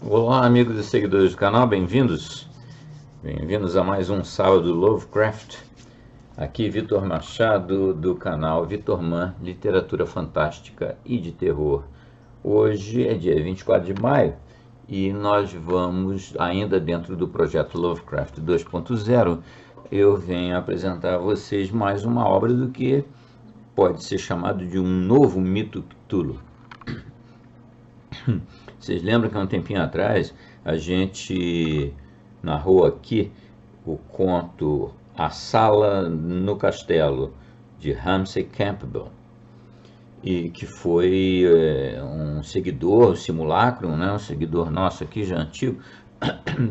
Olá, amigos e seguidores do canal, bem-vindos. Bem-vindos a mais um sábado Lovecraft. Aqui Vitor Machado do canal Vitor Man, Literatura Fantástica e de Terror. Hoje é dia 24 de maio e nós vamos, ainda dentro do projeto Lovecraft 2.0, eu venho apresentar a vocês mais uma obra do que pode ser chamado de um novo mito Cthulhu. Vocês lembram que há um tempinho atrás a gente narrou aqui o conto A Sala no Castelo, de Ramsay Campbell, e que foi um seguidor, um simulacro, né, um seguidor nosso aqui já antigo,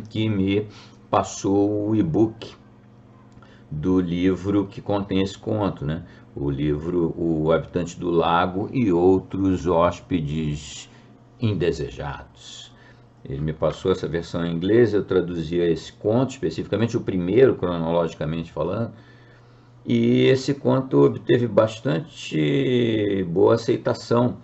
que me passou o e-book do livro que contém esse conto, né? O livro O Habitante do Lago e Outros Hóspedes Indesejados. Ele me passou essa versão em inglês, eu traduzia esse conto, especificamente o primeiro, cronologicamente falando, e esse conto obteve bastante boa aceitação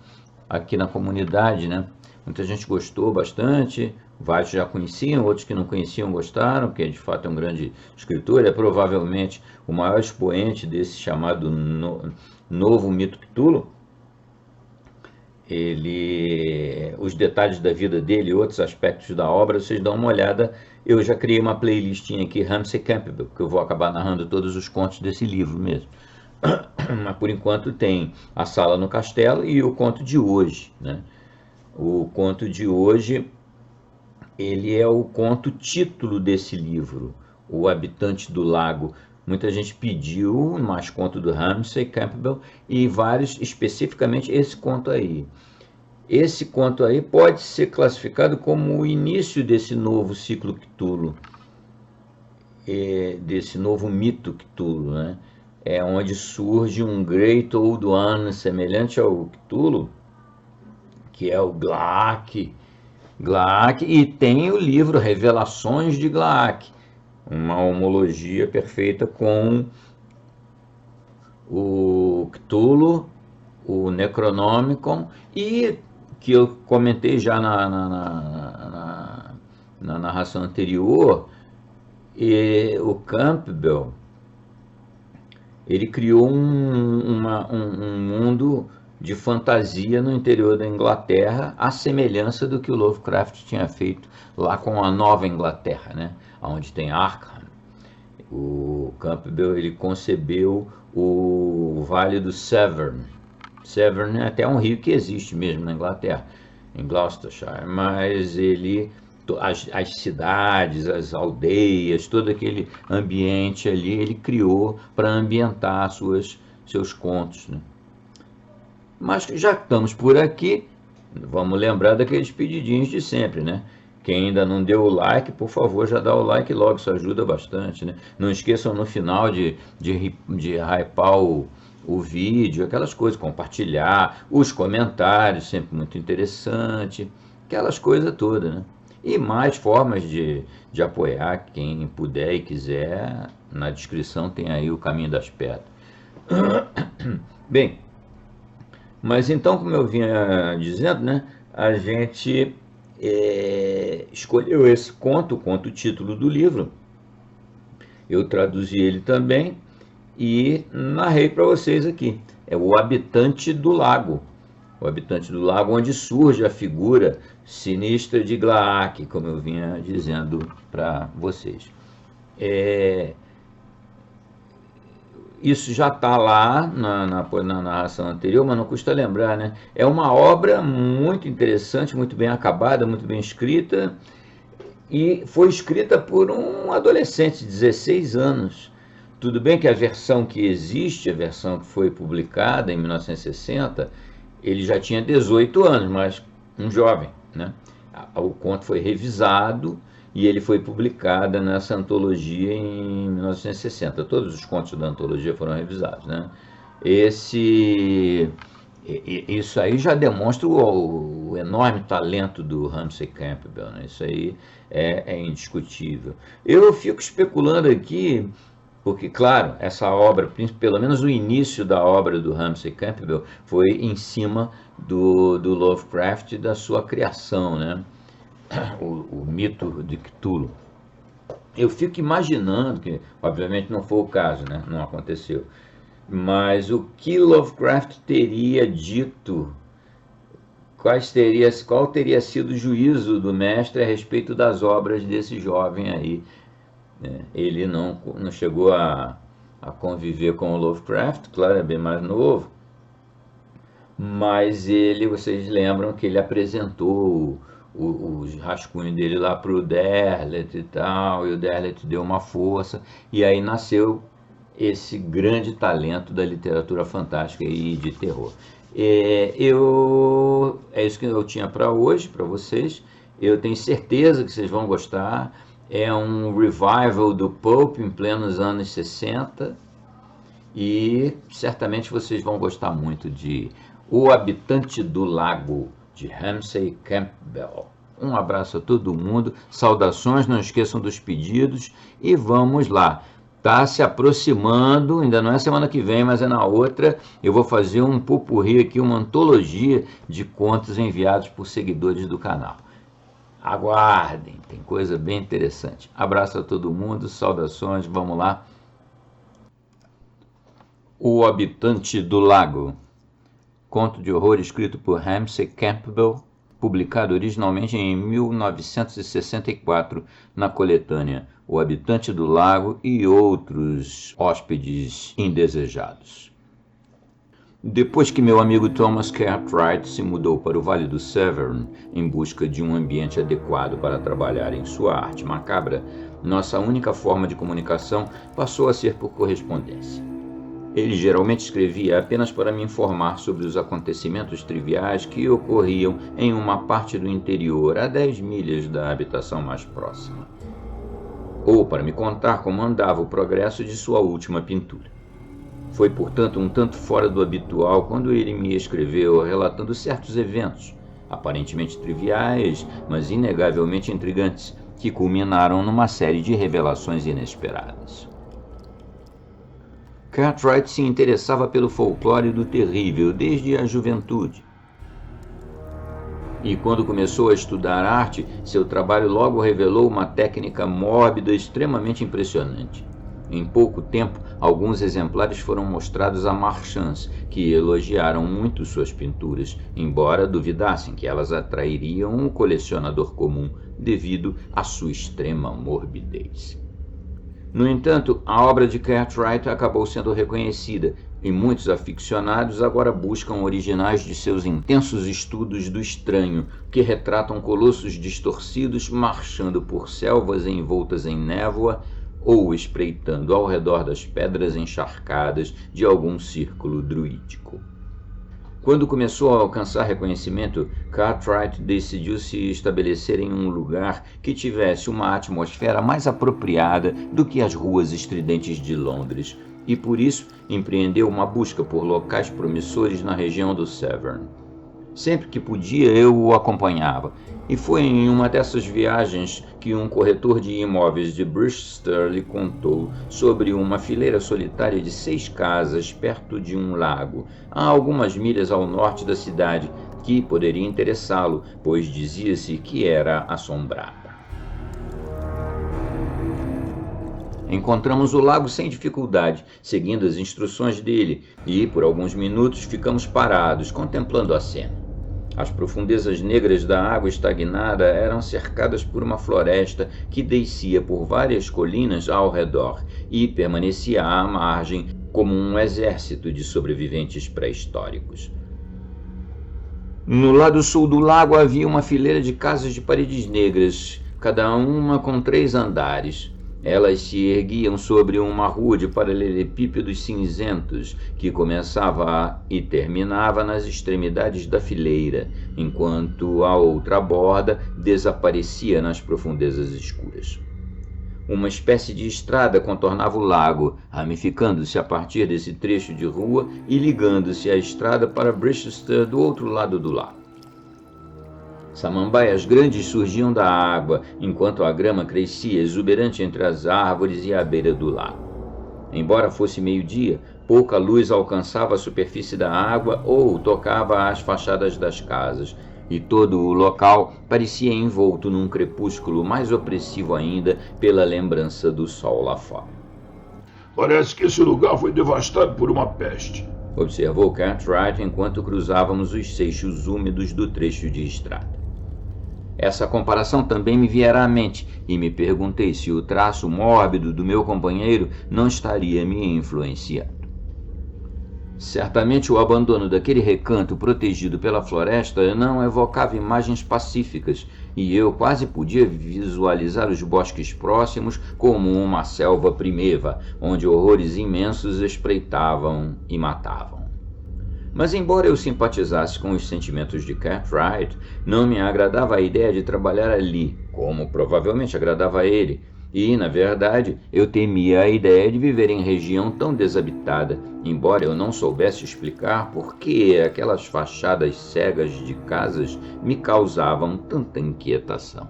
aqui na comunidade, né? Muita gente gostou bastante, vários já conheciam, outros que não conheciam gostaram, porque de fato é um grande escritor, é provavelmente o maior expoente desse chamado novo mito Cthulhu. Os detalhes da vida dele e outros aspectos da obra, vocês dão uma olhada. Eu já criei uma playlistinha aqui, Ramsay Campbell, porque eu vou acabar narrando todos os contos desse livro mesmo. Mas por enquanto tem A Sala no Castelo e o conto de hoje, né? O conto de hoje, ele é o conto título desse livro, O Habitante do Lago. Muita gente pediu mais conto do Ramsay Campbell e vários, especificamente esse conto aí. Esse conto aí pode ser classificado como o início desse novo ciclo Cthulhu, desse novo mito Cthulhu, né? É onde surge um Great Old One semelhante ao Cthulhu, que é o Glaak, e tem o livro Revelações de Glaak, uma homologia perfeita com o Cthulhu, o Necronomicon, e que eu comentei já na narração anterior, o Campbell, ele criou um mundo de fantasia no interior da Inglaterra, à semelhança do que o Lovecraft tinha feito lá com a Nova Inglaterra, né? Onde tem Arkham. O Campbell, ele concebeu o Vale do Severn. Severn é até um rio que existe mesmo na Inglaterra, em Gloucestershire, mas as cidades, as aldeias, todo aquele ambiente ali, ele criou para ambientar seus contos, né? Mas já estamos por aqui, vamos lembrar daqueles pedidinhos de sempre, né? Quem ainda não deu o like, por favor, já dá o like logo, isso ajuda bastante, né? Não esqueçam no final de hypar o vídeo, aquelas coisas, compartilhar, os comentários, sempre muito interessante, aquelas coisas todas, né? E mais formas de apoiar, quem puder e quiser, na descrição tem aí o caminho das pedras. Bem, mas então, como eu vinha dizendo, né, a gente escolheu esse conto, o conto título do livro. Eu traduzi ele também e narrei para vocês aqui. É O Habitante do Lago. O Habitante do Lago, onde surge a figura sinistra de Glaak, como eu vinha dizendo para vocês. Isso já está lá na narração anterior, mas não custa lembrar, né? É uma obra muito interessante, muito bem acabada, muito bem escrita, e foi escrita por um adolescente de 16 anos. Tudo bem que a versão que existe, a versão que foi publicada em 1960, ele já tinha 18 anos, mas um jovem, né? O conto foi revisado e ele foi publicado nessa antologia em 1960. Todos os contos da antologia foram revisados, né? Isso aí já demonstra o enorme talento do Ramsay Campbell, né? Isso aí é indiscutível. Eu fico especulando aqui, porque, claro, essa obra, pelo menos o início da obra do Ramsay Campbell, foi em cima do Lovecraft e da sua criação, né? o mito de Cthulhu. Eu fico imaginando, que obviamente não foi o caso, né? Não aconteceu, mas o que Lovecraft teria dito, qual teria sido o juízo do mestre a respeito das obras desse jovem aí, né? Ele não chegou a conviver com o Lovecraft, claro, é bem mais novo, mas vocês lembram que ele apresentou os rascunhos dele lá para o Derlet e tal, e o Derlet deu uma força, e aí nasceu esse grande talento da literatura fantástica e de terror. É isso que eu tinha para hoje, para vocês. Eu tenho certeza que vocês vão gostar. É um revival do Pope em plenos anos 60, e certamente vocês vão gostar muito de O Habitante do Lago, de Ramsey Campbell. Um abraço a todo mundo, saudações, não esqueçam dos pedidos, e vamos lá. Está se aproximando, ainda não é semana que vem, mas é na outra. Eu vou fazer um popurrí aqui, uma antologia de contos enviados por seguidores do canal. Aguardem, tem coisa bem interessante. Abraço a todo mundo, saudações, vamos lá. O Habitante do Lago, conto de horror escrito por Ramsey Campbell, publicado originalmente em 1964 na coletânea O Habitante do Lago e Outros Hóspedes Indesejados. Depois que meu amigo Thomas Cartwright se mudou para o Vale do Severn em busca de um ambiente adequado para trabalhar em sua arte macabra, nossa única forma de comunicação passou a ser por correspondência. Ele geralmente escrevia apenas para me informar sobre os acontecimentos triviais que ocorriam em uma parte do interior a 10 milhas da habitação mais próxima, ou para me contar como andava o progresso de sua última pintura. Foi, portanto, um tanto fora do habitual quando ele me escreveu relatando certos eventos, aparentemente triviais, mas inegavelmente intrigantes, que culminaram numa série de revelações inesperadas. Cartwright se interessava pelo folclore do terrível desde a juventude. E quando começou a estudar arte, seu trabalho logo revelou uma técnica mórbida extremamente impressionante. Em pouco tempo, alguns exemplares foram mostrados a marchands, que elogiaram muito suas pinturas, embora duvidassem que elas atrairiam um colecionador comum devido à sua extrema morbidez. No entanto, a obra de Cartwright acabou sendo reconhecida, e muitos aficionados agora buscam originais de seus intensos estudos do estranho, que retratam colossos distorcidos marchando por selvas envoltas em névoa ou espreitando ao redor das pedras encharcadas de algum círculo druídico. Quando começou a alcançar reconhecimento, Cartwright decidiu se estabelecer em um lugar que tivesse uma atmosfera mais apropriada do que as ruas estridentes de Londres, e por isso empreendeu uma busca por locais promissores na região do Severn. Sempre que podia, eu o acompanhava, e foi em uma dessas viagens que um corretor de imóveis de Bristol lhe contou sobre uma fileira solitária de 6 casas perto de um lago, a algumas milhas ao norte da cidade, que poderia interessá-lo, pois dizia-se que era assombrada. Encontramos o lago sem dificuldade, seguindo as instruções dele, e por alguns minutos ficamos parados, contemplando a cena. As profundezas negras da água estagnada eram cercadas por uma floresta que descia por várias colinas ao redor e permanecia à margem como um exército de sobreviventes pré-históricos. No lado sul do lago havia uma fileira de casas de paredes negras, cada uma com 3 andares. Elas se erguiam sobre uma rua de paralelepípedos cinzentos que começava e terminava nas extremidades da fileira, enquanto a outra borda desaparecia nas profundezas escuras. Uma espécie de estrada contornava o lago, ramificando-se a partir desse trecho de rua e ligando-se à estrada para Bristol do outro lado do lago. Samambaias grandes surgiam da água, enquanto a grama crescia exuberante entre as árvores e à beira do lago. Embora fosse meio-dia, pouca luz alcançava a superfície da água ou tocava às fachadas das casas, e todo o local parecia envolto num crepúsculo mais opressivo ainda pela lembrança do sol lá fora. Parece que esse lugar foi devastado por uma peste, observou Cartwright enquanto cruzávamos os seixos úmidos do trecho de estrada. Essa comparação também me viera à mente e me perguntei se o traço mórbido do meu companheiro não estaria me influenciando. Certamente o abandono daquele recanto protegido pela floresta não evocava imagens pacíficas, e eu quase podia visualizar os bosques próximos como uma selva primeva, onde horrores imensos espreitavam e matavam. Mas embora eu simpatizasse com os sentimentos de Cartwright, não me agradava a ideia de trabalhar ali, como provavelmente agradava a ele, e, na verdade, eu temia a ideia de viver em região tão desabitada, embora eu não soubesse explicar por que aquelas fachadas cegas de casas me causavam tanta inquietação.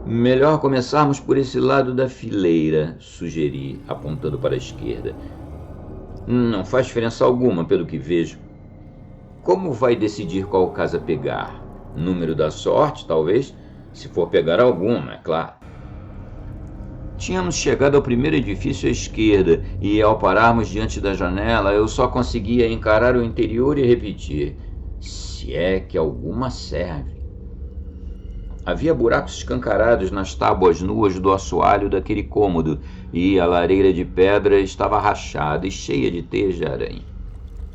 Melhor começarmos por esse lado da fileira, sugeri, apontando para a esquerda. Não faz diferença alguma, pelo que vejo. Como vai decidir qual casa pegar? Número da sorte, talvez? Se for pegar alguma, é claro. Tínhamos chegado ao primeiro edifício à esquerda e, ao pararmos diante da janela, eu só conseguia encarar o interior e repetir: se é que alguma serve. Havia buracos escancarados nas tábuas nuas do assoalho daquele cômodo e a lareira de pedra estava rachada e cheia de teias de aranha.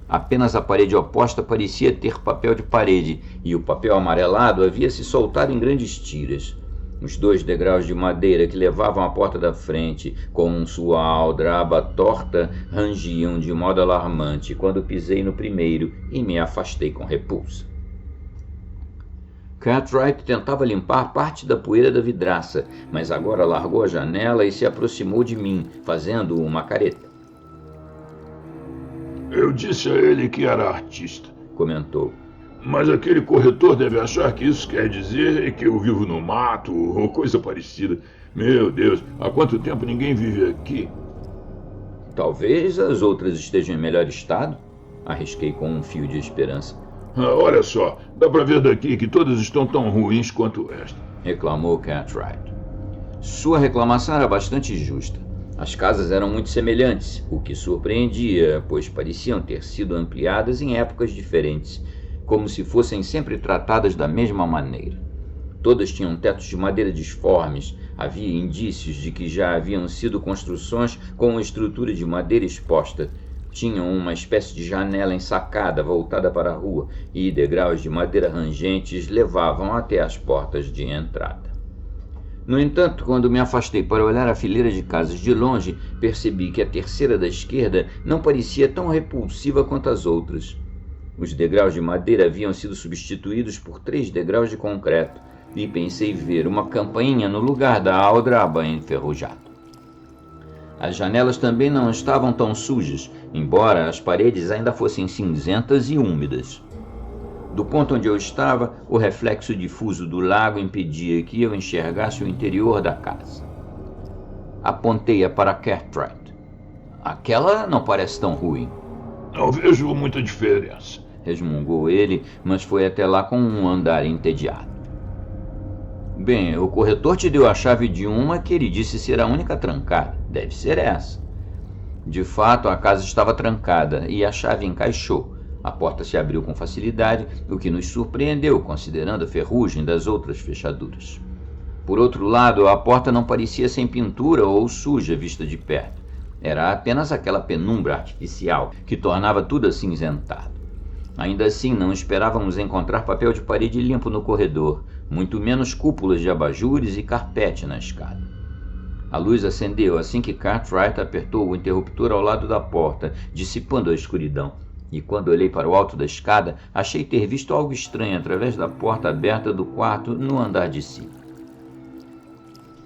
Apenas a parede oposta parecia ter papel de parede e o papel amarelado havia se soltado em grandes tiras. Os 2 degraus de madeira que levavam à porta da frente, com sua aldraba torta, rangiam de modo alarmante quando pisei no primeiro e me afastei com repulsa. Cartwright tentava limpar parte da poeira da vidraça, mas agora largou a janela e se aproximou de mim, fazendo uma careta. Eu disse a ele que era artista, comentou. Mas aquele corretor deve achar que isso quer dizer que eu vivo no mato ou coisa parecida. Meu Deus, há quanto tempo ninguém vive aqui? Talvez as outras estejam em melhor estado, arrisquei com um fio de esperança. Olha só, dá pra ver daqui que todas estão tão ruins quanto esta, reclamou Cartwright. Sua reclamação era bastante justa. As casas eram muito semelhantes, o que surpreendia, pois pareciam ter sido ampliadas em épocas diferentes, como se fossem sempre tratadas da mesma maneira. Todas tinham tetos de madeira disformes, havia indícios de que já haviam sido construções com estrutura de madeira exposta. Tinham uma espécie de janela ensacada voltada para a rua e degraus de madeira rangentes levavam até as portas de entrada. No entanto, quando me afastei para olhar a fileira de casas de longe, percebi que a terceira da esquerda não parecia tão repulsiva quanto as outras. Os degraus de madeira haviam sido substituídos por 3 degraus de concreto, e pensei ver uma campainha no lugar da aldraba enferrujada. As janelas também não estavam tão sujas, embora as paredes ainda fossem cinzentas e úmidas. Do ponto onde eu estava, o reflexo difuso do lago impedia que eu enxergasse o interior da casa. Apontei-a para Cartwright. Aquela não parece tão ruim. Não vejo muita diferença, resmungou ele, mas foi até lá com um andar entediado. Bem, o corretor te deu a chave de uma que ele disse ser a única trancada. Deve ser essa. De fato, a casa estava trancada e a chave encaixou. A porta se abriu com facilidade, o que nos surpreendeu, considerando a ferrugem das outras fechaduras. Por outro lado, a porta não parecia sem pintura ou suja vista de perto. Era apenas aquela penumbra artificial que tornava tudo acinzentado. Ainda assim, não esperávamos encontrar papel de parede limpo no corredor, muito menos cúpulas de abajures e carpete na escada. A luz acendeu assim que Cartwright apertou o interruptor ao lado da porta, dissipando a escuridão. E quando olhei para o alto da escada, achei ter visto algo estranho através da porta aberta do quarto no andar de cima.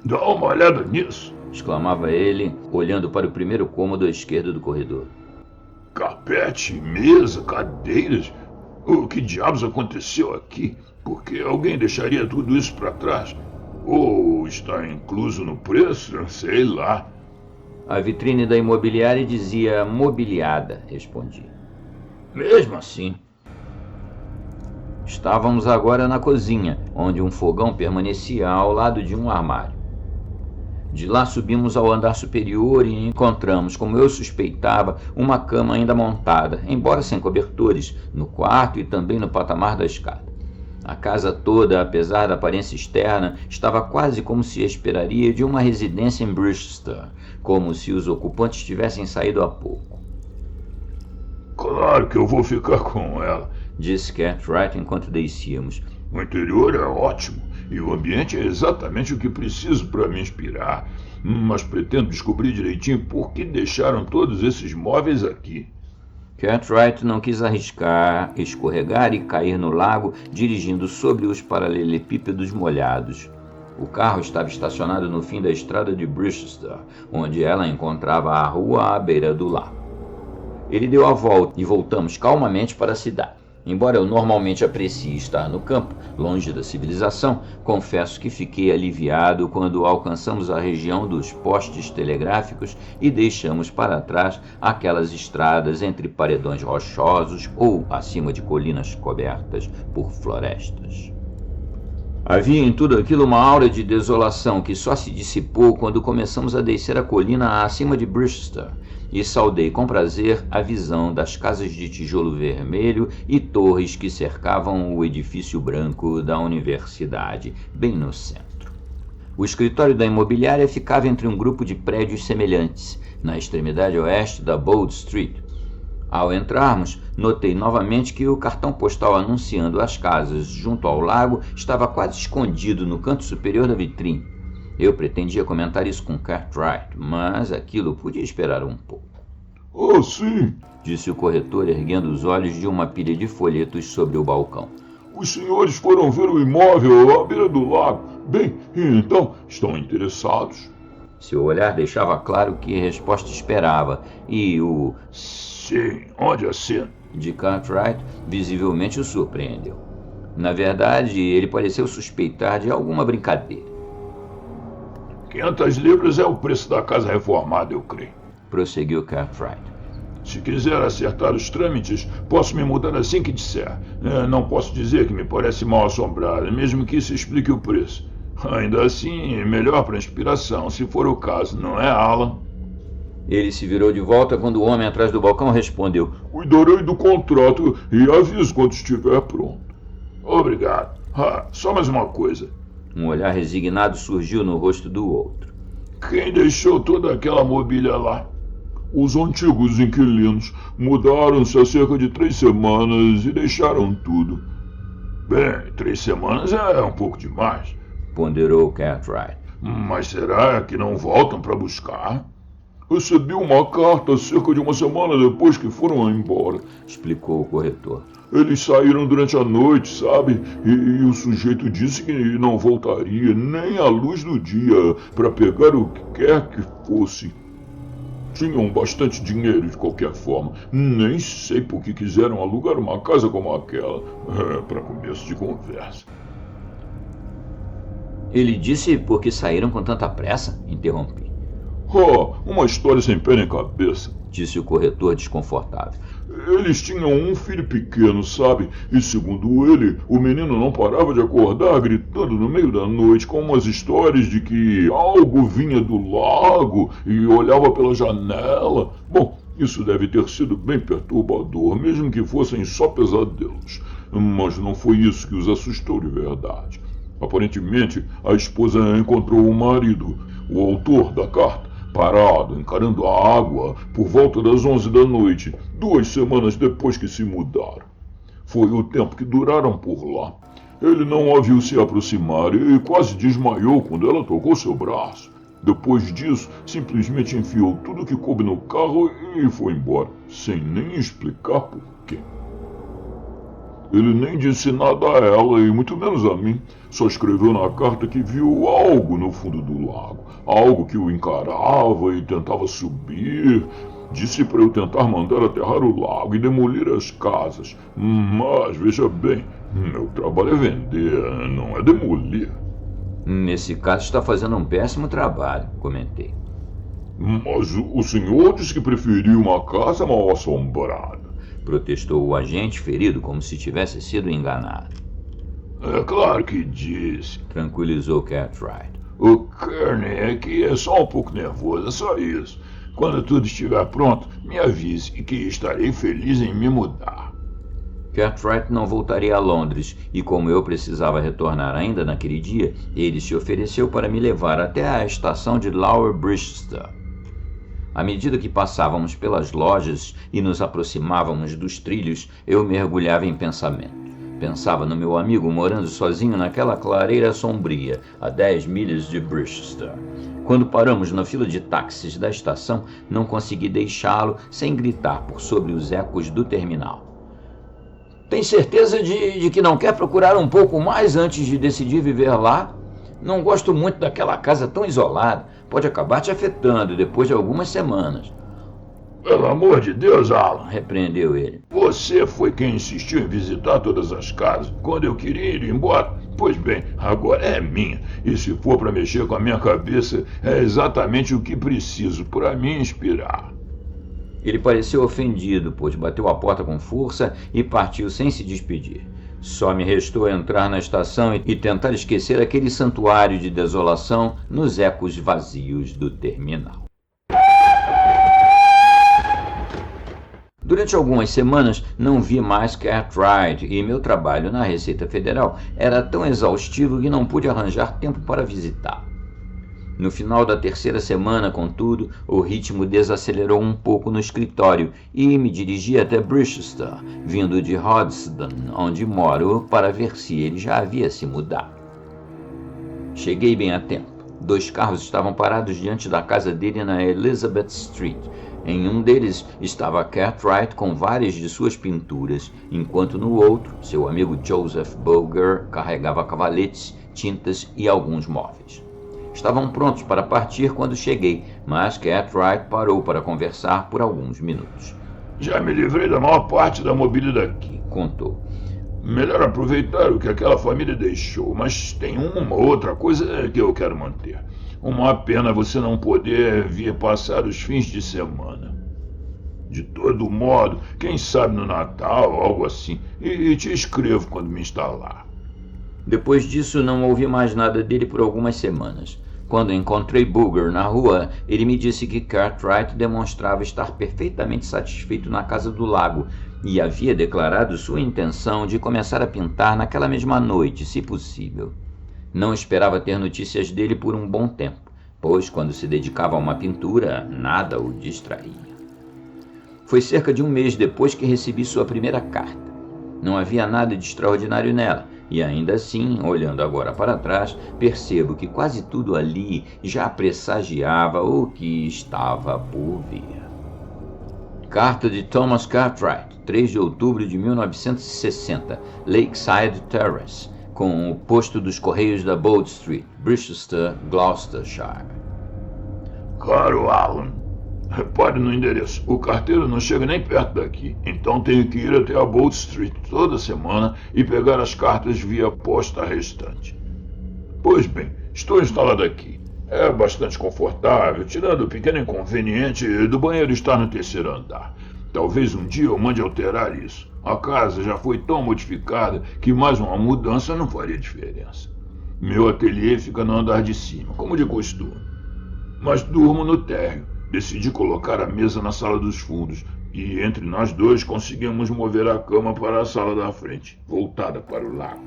Dá uma olhada nisso, exclamava ele, olhando para o primeiro cômodo à esquerda do corredor. Carpete, mesa, cadeiras. O que diabos aconteceu aqui? Por que alguém deixaria tudo isso para trás? Ou está incluso no preço? Sei lá. A vitrine da imobiliária dizia mobiliada, respondi. Mesmo assim. Estávamos agora na cozinha, onde um fogão permanecia ao lado de um armário. De lá subimos ao andar superior e encontramos, como eu suspeitava, uma cama ainda montada, embora sem cobertores, no quarto e também no patamar da escada. A casa toda, apesar da aparência externa, estava quase como se esperaria de uma residência em Bristol, como se os ocupantes tivessem saído há pouco. Claro que eu vou ficar com ela, disse Cartwright enquanto descíamos. O interior é ótimo e o ambiente é exatamente o que preciso para me inspirar, mas pretendo descobrir direitinho por que deixaram todos esses móveis aqui. Cartwright não quis arriscar, escorregar e cair no lago dirigindo sobre os paralelepípedos molhados. O carro estava estacionado no fim da estrada de Bristol, onde ela encontrava a rua à beira do lago. Ele deu a volta e voltamos calmamente para a cidade. Embora eu normalmente aprecie estar no campo, longe da civilização, confesso que fiquei aliviado quando alcançamos a região dos postes telegráficos e deixamos para trás aquelas estradas entre paredões rochosos ou acima de colinas cobertas por florestas. Havia em tudo aquilo uma aura de desolação que só se dissipou quando começamos a descer a colina acima de Bristol, e saudei com prazer a visão das casas de tijolo vermelho e torres que cercavam o edifício branco da universidade, bem no centro. O escritório da imobiliária ficava entre um grupo de prédios semelhantes, na extremidade oeste da Bold Street. Ao entrarmos, notei novamente que o cartão postal anunciando as casas junto ao lago estava quase escondido no canto superior da vitrine. Eu pretendia comentar isso com Cartwright, mas aquilo podia esperar um pouco. Oh, sim, disse o corretor, erguendo os olhos de uma pilha de folhetos sobre o balcão. Os senhores foram ver o imóvel à beira do lago. Bem, então, estão interessados? Seu olhar deixava claro que resposta esperava, e o sim, onde assino? De Cartwright visivelmente o surpreendeu. Na verdade, ele pareceu suspeitar de alguma brincadeira. 500 libras é o preço da casa reformada, eu creio, prosseguiu Cartwright. Se quiser acertar os trâmites, posso me mudar assim que disser. Não posso dizer que me parece mal assombrado, mesmo que isso explique o preço. Ainda assim, é melhor para inspiração, se for o caso, não é, Alan? Ele se virou de volta quando o homem atrás do balcão respondeu: Cuidarei do contrato e aviso quando estiver pronto. Obrigado. Só mais uma coisa. Um olhar resignado surgiu no rosto do outro. Quem deixou toda aquela mobília lá? Os antigos inquilinos mudaram-se há cerca de 3 semanas e deixaram tudo. Bem, 3 semanas é um pouco demais, ponderou Cartwright. Mas será que não voltam para buscar? Recebi uma carta cerca de 1 semana depois que foram embora, explicou o corretor. Eles saíram durante a noite, sabe? E o sujeito disse que não voltaria nem à luz do dia para pegar o que quer que fosse. Tinham bastante dinheiro de qualquer forma. Nem sei por que quiseram alugar uma casa como aquela. Para começo de conversa. Ele disse por que saíram com tanta pressa? Interrompi. Uma história sem pé nem cabeça, disse o corretor desconfortável. Eles tinham um filho pequeno, sabe? E segundo ele, o menino não parava de acordar gritando no meio da noite com umas histórias de que algo vinha do lago e olhava pela janela. Bom, isso deve ter sido bem perturbador, mesmo que fossem só pesadelos. Mas não foi isso que os assustou de verdade. Aparentemente, a esposa encontrou o marido, o autor da carta, parado, encarando a água por volta das 11 da noite, 2 semanas depois que se mudaram. Foi o tempo que duraram por lá. Ele não a viu se aproximar e quase desmaiou quando ela tocou seu braço. Depois disso, simplesmente enfiou tudo que coube no carro e foi embora, sem nem explicar por quê. Ele nem disse nada a ela e muito menos a mim. Só escreveu na carta que viu algo no fundo do lago. Algo que o encarava e tentava subir. Disse para eu tentar mandar aterrar o lago e demolir as casas. Mas, veja bem, meu trabalho é vender, não é demolir. Nesse caso está fazendo um péssimo trabalho, comentei. Mas o senhor disse que preferia uma casa mal assombrada. protestou o agente, ferido como se tivesse sido enganado. É claro que disse, tranquilizou Cartwright. O Kearney é que é só um pouco nervoso, é só isso. Quando tudo estiver pronto, me avise que estarei feliz em me mudar. Cartwright não voltaria a Londres e, como eu precisava retornar ainda naquele dia, ele se ofereceu para me levar até a estação de Lower Bristol. À medida que passávamos pelas lojas e nos aproximávamos dos trilhos, eu mergulhava em pensamento. Pensava no meu amigo morando sozinho naquela clareira sombria, a 10 milhas de Bristol. Quando paramos na fila de táxis da estação, não consegui deixá-lo sem gritar por sobre os ecos do terminal. Tem certeza de que não quer procurar um pouco mais antes de decidir viver lá? Não gosto muito daquela casa tão isolada. Pode acabar te afetando depois de algumas semanas. Pelo amor de Deus, Alan, repreendeu ele. Você foi quem insistiu em visitar todas as casas quando eu queria ir embora. Pois bem, agora é minha. E se for para mexer com a minha cabeça, é exatamente o que preciso para me inspirar. Ele pareceu ofendido, pois bateu a porta com força e partiu sem se despedir. Só me restou entrar na estação e tentar esquecer aquele santuário de desolação nos ecos vazios do terminal. Durante algumas semanas não vi mais Cartwright e meu trabalho na Receita Federal era tão exaustivo que não pude arranjar tempo para visitá-lo. No final da terceira semana, contudo, o ritmo desacelerou um pouco no escritório e me dirigi até Bristol, vindo de Hoddesdon, onde moro, para ver se ele já havia se mudado. Cheguei bem a tempo. 2 carros estavam parados diante da casa dele na Elizabeth Street. Em um deles estava Cartwright com várias de suas pinturas, enquanto no outro, seu amigo Joseph Boger carregava cavaletes, tintas e alguns móveis. Estavam prontos para partir quando cheguei, mas Cartwright parou para conversar por alguns minutos. Já me livrei da maior parte da mobília daqui, contou. Melhor aproveitar o que aquela família deixou, mas tem uma outra coisa que eu quero manter. Uma pena você não poder vir passar os fins de semana. De todo modo, quem sabe no Natal ou algo assim, e te escrevo quando me instalar. Depois disso, não ouvi mais nada dele por algumas semanas. Quando encontrei Boger na rua, ele me disse que Cartwright demonstrava estar perfeitamente satisfeito na casa do lago e havia declarado sua intenção de começar a pintar naquela mesma noite, se possível. Não esperava ter notícias dele por um bom tempo, pois quando se dedicava a uma pintura, nada o distraía. Foi cerca de um mês depois que recebi sua primeira carta. Não havia nada de extraordinário nela, e ainda assim, olhando agora para trás, percebo que quase tudo ali já pressagiava o que estava por vir. Carta de Thomas Cartwright, 3 de outubro de 1960, Lakeside Terrace, com o posto dos Correios da Bold Street, Bristol, Gloucestershire. Caro Alan, repare no endereço. O carteiro não chega nem perto daqui, então tenho que ir até a Bold Street toda semana e pegar as cartas via posta restante. Pois bem, estou instalado aqui. É bastante confortável, tirando o pequeno inconveniente do banheiro estar no 3º andar. Talvez um dia eu mande alterar isso. A casa já foi tão modificada que mais uma mudança não faria diferença. Meu ateliê fica no andar de cima, como de costume. Mas durmo no térreo. Decidi colocar a mesa na sala dos fundos e entre nós dois conseguimos mover a cama para a sala da frente, voltada para o lago.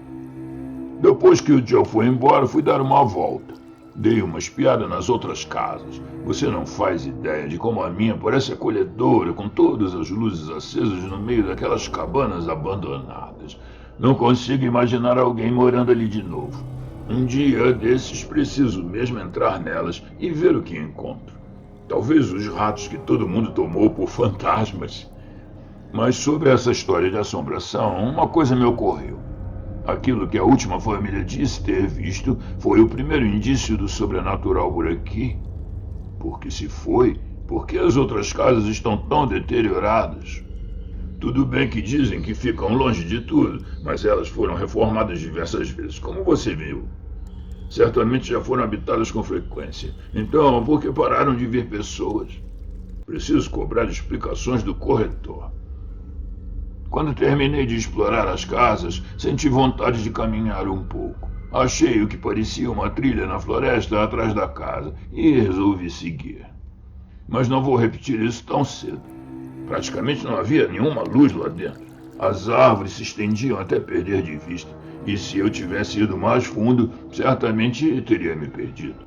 Depois que o Joe foi embora, fui dar uma volta. Dei uma espiada nas outras casas. Você não faz ideia de como a minha parece acolhedora, com todas as luzes acesas no meio daquelas cabanas abandonadas. Não consigo imaginar alguém morando ali de novo. Um dia desses preciso mesmo entrar nelas e ver o que encontro. Talvez os ratos que todo mundo tomou por fantasmas. Mas sobre essa história de assombração, uma coisa me ocorreu. Aquilo que a última família disse ter visto foi o primeiro indício do sobrenatural por aqui. Porque se foi, por que as outras casas estão tão deterioradas? Tudo bem que dizem que ficam longe de tudo, mas elas foram reformadas diversas vezes, como você viu. Certamente já foram habitadas com frequência. Então, por que pararam de vir pessoas? Preciso cobrar explicações do corretor. Quando terminei de explorar as casas, senti vontade de caminhar um pouco. Achei o que parecia uma trilha na floresta atrás da casa e resolvi seguir. Mas não vou repetir isso tão cedo. Praticamente não havia nenhuma luz lá dentro. As árvores se estendiam até perder de vista, e se eu tivesse ido mais fundo, certamente teria me perdido.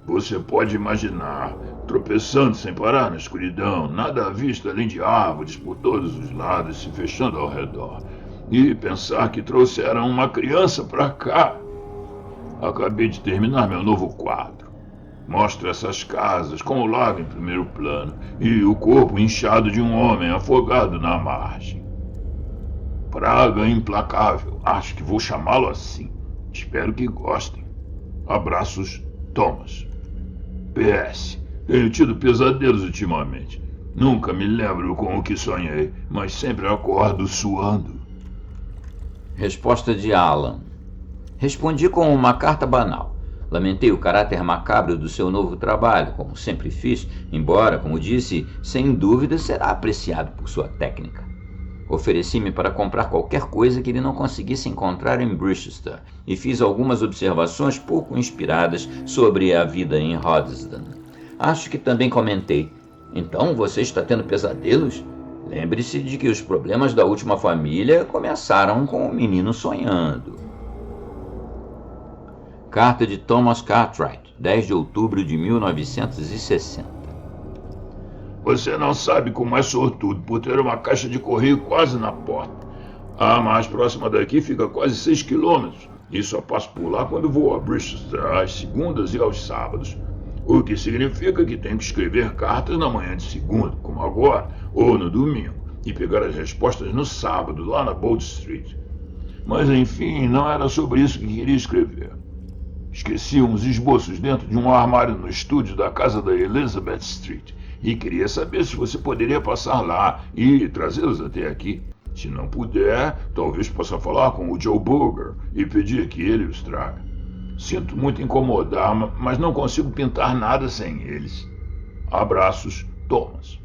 Você pode imaginar, tropeçando sem parar na escuridão, nada à vista além de árvores por todos os lados se fechando ao redor, e pensar que trouxeram uma criança para cá. Acabei de terminar meu novo quadro. Mostra essas casas com o lago em primeiro plano e o corpo inchado de um homem afogado na margem. Praga implacável, acho que vou chamá-lo assim. Espero que gostem. Abraços, Thomas. PS. Tenho tido pesadelos ultimamente. Nunca me lembro com o que sonhei, mas sempre acordo suando. Resposta de Alan. Respondi com uma carta banal. Lamentei o caráter macabro do seu novo trabalho, como sempre fiz, embora, como disse, sem dúvida será apreciado por sua técnica. Ofereci-me para comprar qualquer coisa que ele não conseguisse encontrar em Brichester e fiz algumas observações pouco inspiradas sobre a vida em Hoddesdon. Acho que também comentei: então você está tendo pesadelos? Lembre-se de que os problemas da última família começaram com o menino sonhando. Carta de Thomas Cartwright, 10 de outubro de 1960. Você não sabe como é sortudo por ter uma caixa de correio quase na porta. A mais próxima daqui fica quase 6 quilômetros e só passo por lá quando vou a Brichester às segundas e aos sábados. O que significa que tenho que escrever cartas na manhã de segunda, como agora, ou no domingo, e pegar as respostas no sábado, lá na Bold Street. Mas enfim, não era sobre isso que queria escrever. Esqueci uns esboços dentro de um armário no estúdio da casa da Elizabeth Street e queria saber se você poderia passar lá e trazê-los até aqui. Se não puder, talvez possa falar com o Joe Boger e pedir que ele os traga. Sinto muito incomodar, mas não consigo pintar nada sem eles. Abraços, Thomas.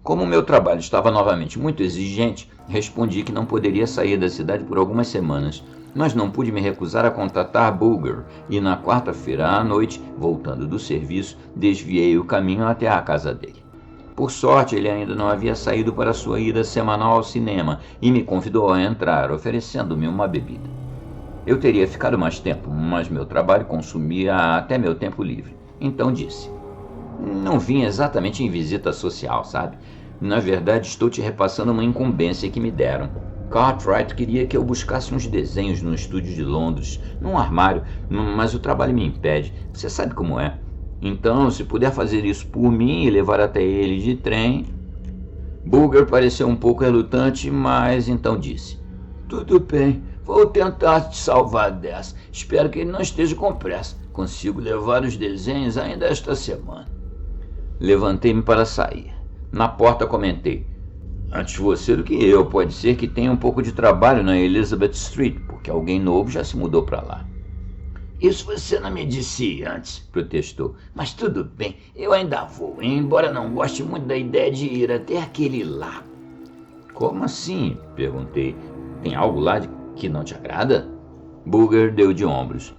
Como meu trabalho estava novamente muito exigente, respondi que não poderia sair da cidade por algumas semanas, mas não pude me recusar a contatar Boger e na quarta-feira à noite, voltando do serviço, desviei o caminho até a casa dele. Por sorte, ele ainda não havia saído para sua ida semanal ao cinema e me convidou a entrar, oferecendo-me uma bebida. Eu teria ficado mais tempo, mas meu trabalho consumia até meu tempo livre. Então disse: não vim exatamente em visita social, sabe? Na verdade, estou te repassando uma incumbência que me deram. Cartwright queria que eu buscasse uns desenhos no estúdio de Londres, num armário, mas o trabalho me impede. Você sabe como é. Então, se puder fazer isso por mim e levar até ele de trem... Boger pareceu um pouco relutante, mas então disse: tudo bem, vou tentar te salvar dessa. Espero que ele não esteja com pressa. Consigo levar os desenhos ainda esta semana. Levantei-me para sair. Na porta comentei: antes você do que eu, pode ser que tenha um pouco de trabalho na Elizabeth Street, porque alguém novo já se mudou para lá. Isso você não me disse antes, protestou. Mas tudo bem, eu ainda vou, embora não goste muito da ideia de ir até aquele lago. Como assim? Perguntei. Tem algo lá que não te agrada? Boger deu de ombros.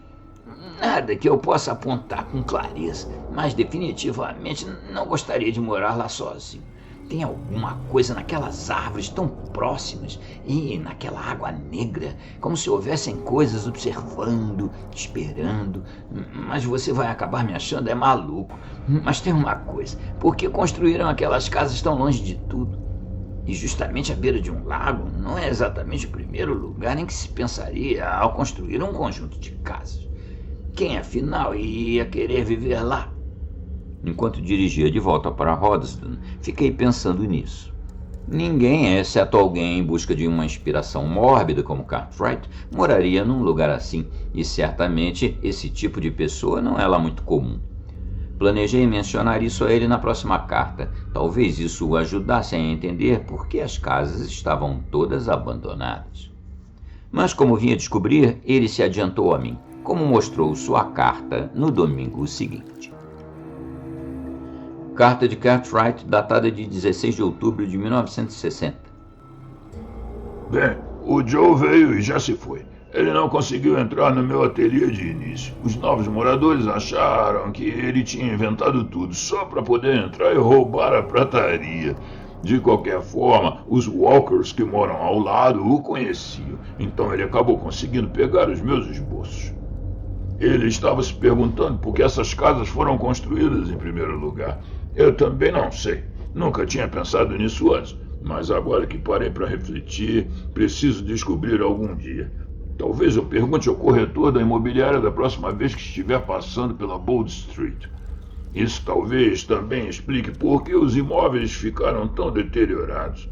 Nada que eu possa apontar com clareza, mas definitivamente não gostaria de morar lá sozinho. Tem alguma coisa naquelas árvores tão próximas e naquela água negra, como se houvessem coisas observando, esperando. Mas você vai acabar me achando maluco. Mas tem uma coisa, por que construíram aquelas casas tão longe de tudo? E justamente à beira de um lago não é exatamente o primeiro lugar em que se pensaria ao construir um conjunto de casas. Quem afinal ia querer viver lá? Enquanto dirigia de volta para Hoddesdon, fiquei pensando nisso. Ninguém, exceto alguém em busca de uma inspiração mórbida como Cartwright, moraria num lugar assim, e certamente esse tipo de pessoa não é lá muito comum. Planejei mencionar isso a ele na próxima carta. Talvez isso o ajudasse a entender por que as casas estavam todas abandonadas. Mas, como vinha descobrir, ele se adiantou a mim, como mostrou sua carta no domingo seguinte. Carta de Cartwright, datada de 16 de outubro de 1960. Bem, o Joe veio e já se foi. Ele não conseguiu entrar no meu ateliê de início. Os novos moradores acharam que ele tinha inventado tudo só para poder entrar e roubar a prataria. De qualquer forma, os Walkers que moram ao lado o conheciam, então ele acabou conseguindo pegar os meus esboços. Ele estava se perguntando por que essas casas foram construídas em primeiro lugar. Eu também não sei. Nunca tinha pensado nisso antes, mas agora que parei para refletir, preciso descobrir algum dia. Talvez eu pergunte ao corretor da imobiliária da próxima vez que estiver passando pela Bold Street. Isso talvez também explique por que os imóveis ficaram tão deteriorados.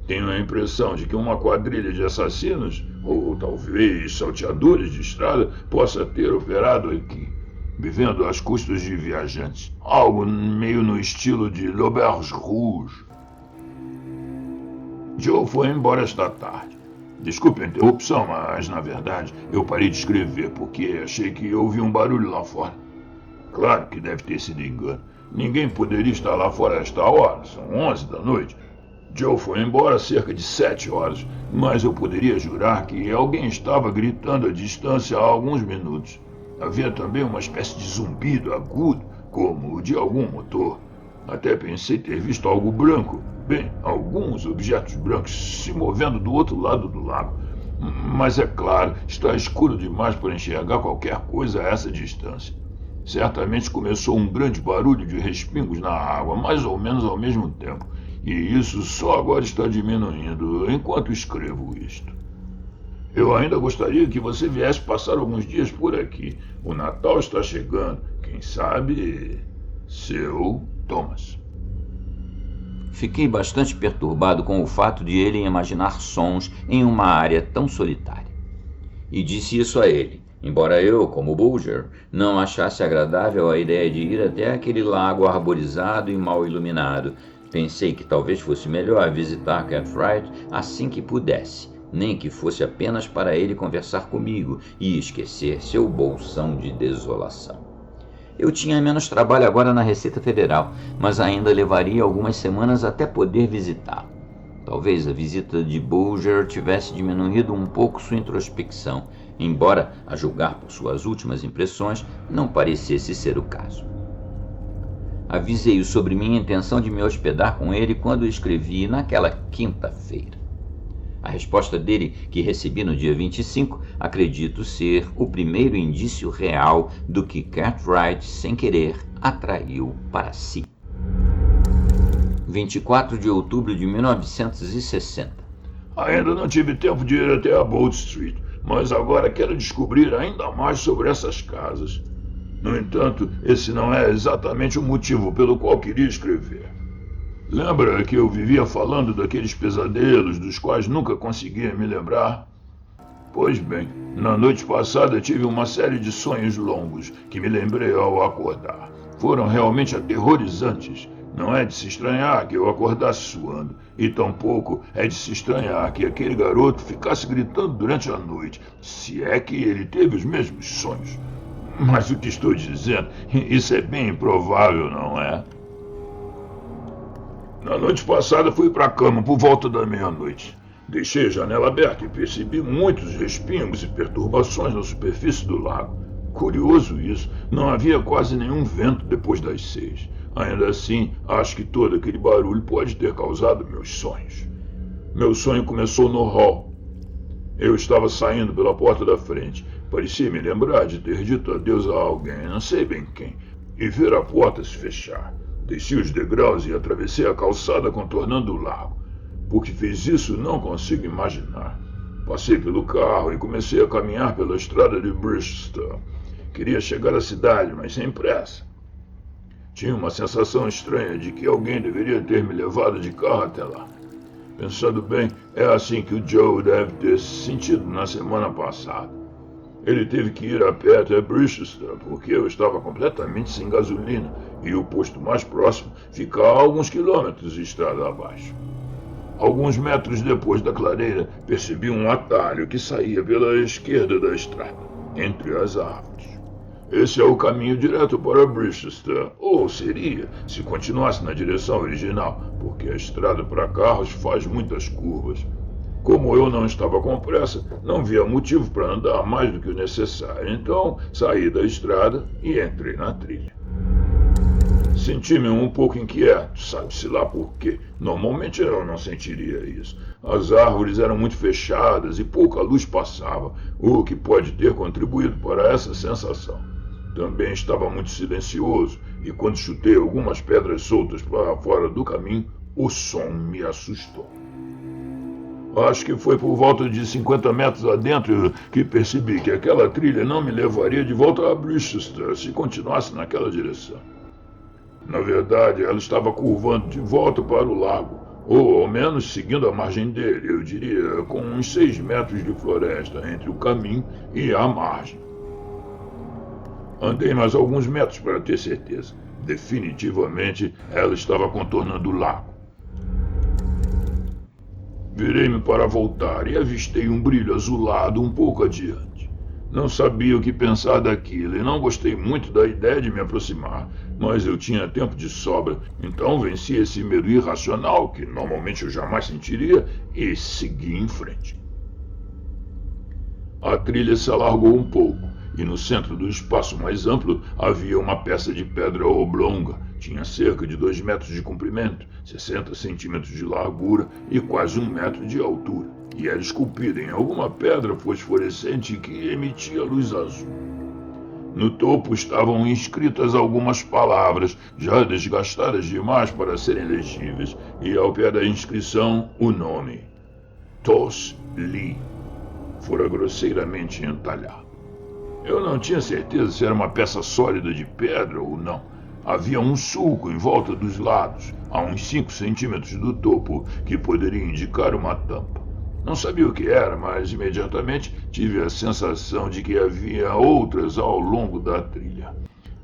Tenho a impressão de que uma quadrilha de assassinos, ou talvez salteadores de estrada, possa ter operado aqui, vivendo às custas de viajantes. Algo meio no estilo de L'Auberge Rouge. Joe foi embora esta tarde. Desculpe a interrupção, mas na verdade eu parei de escrever porque achei que ouvi um barulho lá fora. Claro que deve ter sido engano. Ninguém poderia estar lá fora a esta hora, são 11 da noite. Joe foi embora às cerca de 7 horas, mas eu poderia jurar que alguém estava gritando à distância há alguns minutos. Havia também uma espécie de zumbido agudo, como o de algum motor. Até pensei ter visto algo branco, bem, alguns objetos brancos se movendo do outro lado do lago. Mas é claro, está escuro demais para enxergar qualquer coisa a essa distância. Certamente começou um grande barulho de respingos na água, mais ou menos ao mesmo tempo. E isso só agora está diminuindo enquanto escrevo isto. Eu ainda gostaria que você viesse passar alguns dias por aqui. O Natal está chegando. Quem sabe... Seu Thomas. Fiquei bastante perturbado com o fato de ele imaginar sons em uma área tão solitária. E disse isso a ele, embora eu, como Bulger, não achasse agradável a ideia de ir até aquele lago arborizado e mal iluminado. Pensei que talvez fosse melhor visitar Cartwright assim que pudesse, nem que fosse apenas para ele conversar comigo e esquecer seu bolsão de desolação. Eu tinha menos trabalho agora na Receita Federal, mas ainda levaria algumas semanas até poder visitá-lo. Talvez a visita de Bulger tivesse diminuído um pouco sua introspecção, embora, a julgar por suas últimas impressões, não parecesse ser o caso. Avisei-o sobre minha intenção de me hospedar com ele quando escrevi naquela quinta-feira. A resposta dele, que recebi no dia 25, acredito ser o primeiro indício real do que Cartwright, sem querer, atraiu para si. 24 de outubro de 1960. Ainda não tive tempo de ir até a Bold Street, mas agora quero descobrir ainda mais sobre essas casas. No entanto, esse não é exatamente o motivo pelo qual queria escrever. Lembra que eu vivia falando daqueles pesadelos dos quais nunca conseguia me lembrar? Pois bem, na noite passada tive uma série de sonhos longos que me lembrei ao acordar. Foram realmente aterrorizantes. Não é de se estranhar que eu acordasse suando, e tampouco é de se estranhar que aquele garoto ficasse gritando durante a noite, se é que ele teve os mesmos sonhos. Mas o que estou dizendo, isso é bem improvável, não é? Na noite passada fui para a cama por volta da meia-noite. Deixei a janela aberta e percebi muitos respingos e perturbações na superfície do lago. Curioso isso, não havia quase nenhum vento depois das 6. Ainda assim, acho que todo aquele barulho pode ter causado meus sonhos. Meu sonho começou no hall. Eu estava saindo pela porta da frente. Parecia me lembrar de ter dito adeus a alguém, não sei bem quem, e ver a porta se fechar. Desci os degraus e atravessei a calçada contornando o lago. Por que fiz isso, não consigo imaginar. Passei pelo carro e comecei a caminhar pela estrada de Bristol. Queria chegar à cidade, mas sem pressa. Tinha uma sensação estranha de que alguém deveria ter me levado de carro até lá. Pensando bem, é assim que o Joe deve ter se sentido na semana passada. Ele teve que ir a pé até Bristol porque eu estava completamente sem gasolina e o posto mais próximo fica a alguns quilômetros de estrada abaixo. Alguns metros depois da clareira, percebi um atalho que saía pela esquerda da estrada, entre as árvores. Esse é o caminho direto para Bristol, ou seria, se continuasse na direção original, porque a estrada para carros faz muitas curvas. Como eu não estava com pressa, não via motivo para andar mais do que o necessário, então saí da estrada e entrei na trilha. Senti-me um pouco inquieto, sabe-se lá por quê. Normalmente eu não sentiria isso. As árvores eram muito fechadas e pouca luz passava, o que pode ter contribuído para essa sensação. Também estava muito silencioso e quando chutei algumas pedras soltas para fora do caminho, o som me assustou. Acho que foi por volta de 50 metros adentro que percebi que aquela trilha não me levaria de volta a Bristol se continuasse naquela direção. Na verdade, ela estava curvando de volta para o lago, ou ao menos seguindo a margem dele, eu diria, com uns 6 metros de floresta entre o caminho e a margem. Andei mais alguns metros para ter certeza. Definitivamente, ela estava contornando o lago. Virei-me para voltar e avistei um brilho azulado um pouco adiante. Não sabia o que pensar daquilo e não gostei muito da ideia de me aproximar, mas eu tinha tempo de sobra, então venci esse medo irracional, que normalmente eu jamais sentiria, e segui em frente. A trilha se alargou um pouco, e no centro do espaço mais amplo havia uma peça de pedra oblonga. Tinha cerca de 2 metros de comprimento, 60 centímetros de largura e quase 1 metro de altura, e era esculpida em alguma pedra fosforescente que emitia luz azul. No topo estavam inscritas algumas palavras, já desgastadas demais para serem legíveis, e ao pé da inscrição o nome: Tos Lee. Fora grosseiramente entalhado. Eu não tinha certeza se era uma peça sólida de pedra ou não. Havia um sulco em volta dos lados, a uns 5 centímetros do topo, que poderia indicar uma tampa. Não sabia o que era, mas imediatamente tive a sensação de que havia outras ao longo da trilha.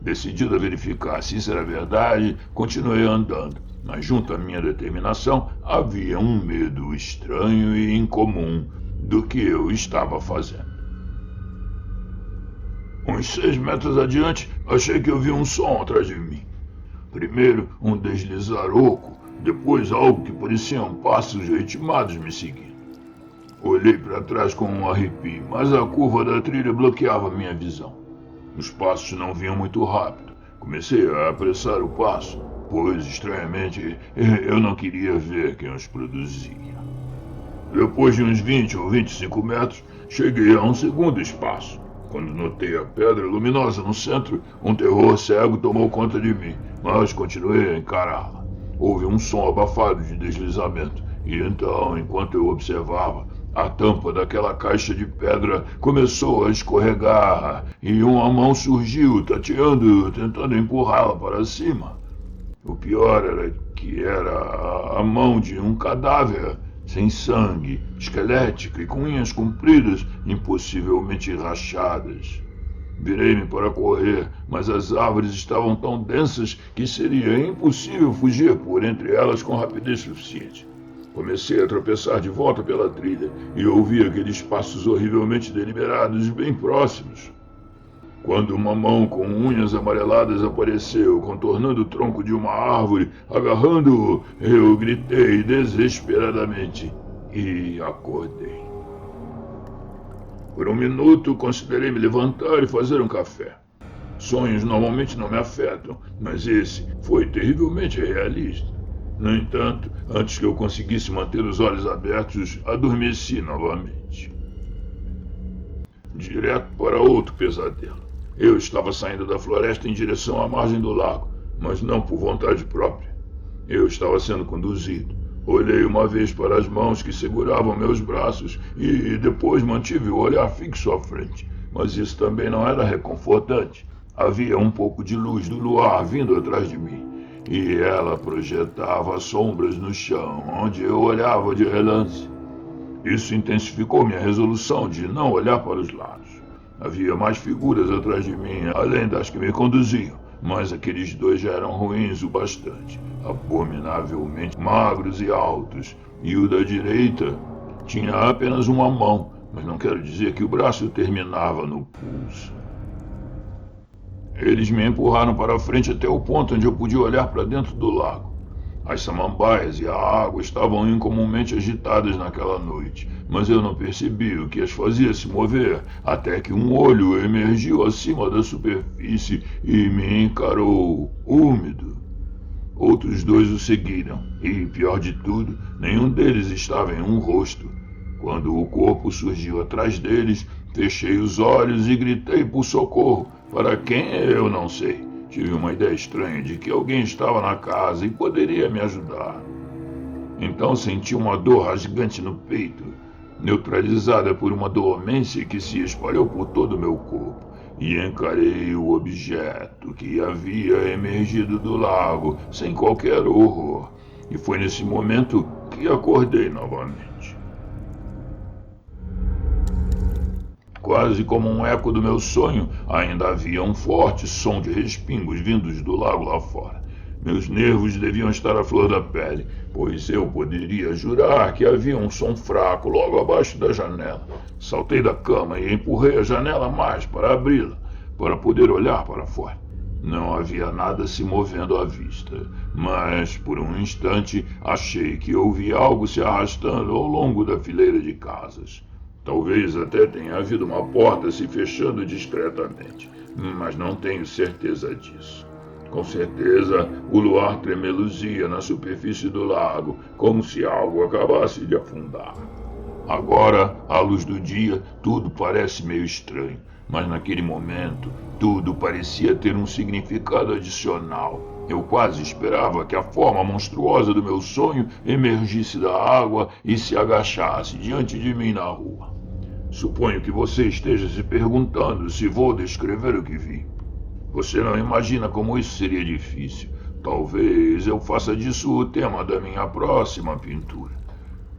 Decidido a verificar se isso era verdade, continuei andando, mas junto à minha determinação havia um medo estranho e incomum do que eu estava fazendo. Uns 6 metros adiante, achei que ouvi um som atrás de mim. Primeiro, um deslizar oco, depois algo que pareciam passos ritmados me seguindo. Olhei para trás com um arrepio, mas a curva da trilha bloqueava minha visão. Os passos não vinham muito rápido. Comecei a apressar o passo, pois, estranhamente, eu não queria ver quem os produzia. Depois de uns 20 ou 25 metros, cheguei a um segundo espaço. Quando notei a pedra luminosa no centro, um terror cego tomou conta de mim, mas continuei a encará-la. Houve um som abafado de deslizamento, e então, enquanto eu observava, a tampa daquela caixa de pedra começou a escorregar, e uma mão surgiu, tateando, tentando empurrá-la para cima. O pior era que era a mão de um cadáver, sem sangue, esquelética e com unhas compridas, impossivelmente rachadas. Virei-me para correr, mas as árvores estavam tão densas que seria impossível fugir por entre elas com rapidez suficiente. Comecei a tropeçar de volta pela trilha e ouvi aqueles passos horrivelmente deliberados bem próximos. Quando uma mão com unhas amareladas apareceu, contornando o tronco de uma árvore, agarrando-o, eu gritei desesperadamente e acordei. Por um minuto, considerei me levantar e fazer um café. Sonhos normalmente não me afetam, mas esse foi terrivelmente realista. No entanto, antes que eu conseguisse manter os olhos abertos, adormeci novamente. Direto para outro pesadelo. Eu estava saindo da floresta em direção à margem do lago, mas não por vontade própria. Eu estava sendo conduzido. Olhei uma vez para as mãos que seguravam meus braços e depois mantive o olhar fixo à frente, mas isso também não era reconfortante. Havia um pouco de luz do luar vindo atrás de mim, e ela projetava sombras no chão, onde eu olhava de relance. Isso intensificou minha resolução de não olhar para os lados. Havia mais figuras atrás de mim, além das que me conduziam, mas aqueles dois já eram ruins o bastante, abominavelmente magros e altos, e o da direita tinha apenas uma mão, mas não quero dizer que o braço terminava no pulso. Eles me empurraram para a frente até o ponto onde eu podia olhar para dentro do lago. As samambaias e a água estavam incomumente agitadas naquela noite, mas eu não percebi o que as fazia se mover, até que um olho emergiu acima da superfície e me encarou, úmido. Outros dois o seguiram, e, pior de tudo, nenhum deles estava em um rosto. Quando o corpo surgiu atrás deles, fechei os olhos e gritei por socorro, para quem eu não sei. Tive uma ideia estranha de que alguém estava na casa e poderia me ajudar. Então senti uma dor rasgante no peito, neutralizada por uma dormência que se espalhou por todo o meu corpo, e encarei o objeto que havia emergido do lago sem qualquer horror. E foi nesse momento que acordei novamente. Quase como um eco do meu sonho, ainda havia um forte som de respingos vindos do lago lá fora. Meus nervos deviam estar à flor da pele, pois eu poderia jurar que havia um som fraco logo abaixo da janela. Saltei da cama e empurrei a janela mais para abri-la, para poder olhar para fora. Não havia nada se movendo à vista, mas por um instante achei que ouvi algo se arrastando ao longo da fileira de casas. Talvez até tenha havido uma porta se fechando discretamente, mas não tenho certeza disso. Com certeza, o luar tremeluzia na superfície do lago, como se algo acabasse de afundar. Agora, à luz do dia, tudo parece meio estranho, mas naquele momento, tudo parecia ter um significado adicional. Eu quase esperava que a forma monstruosa do meu sonho emergisse da água e se agachasse diante de mim na rua. Suponho que você esteja se perguntando se vou descrever o que vi. Você não imagina como isso seria difícil. Talvez eu faça disso o tema da minha próxima pintura.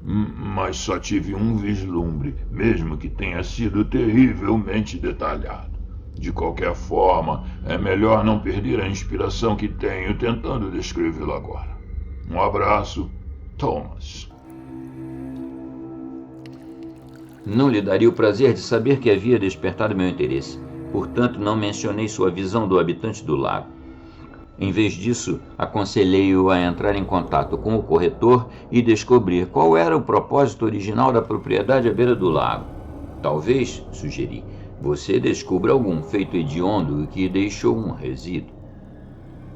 Mas só tive um vislumbre, mesmo que tenha sido terrivelmente detalhado. De qualquer forma, é melhor não perder a inspiração que tenho tentando descrevê-lo agora. Um abraço, Thomas. Não lhe daria o prazer de saber que havia despertado meu interesse. Portanto, não mencionei sua visão do habitante do lago. Em vez disso, aconselhei-o a entrar em contato com o corretor e descobrir qual era o propósito original da propriedade à beira do lago. Talvez, sugeri, você descubra algum feito hediondo que deixou um resíduo.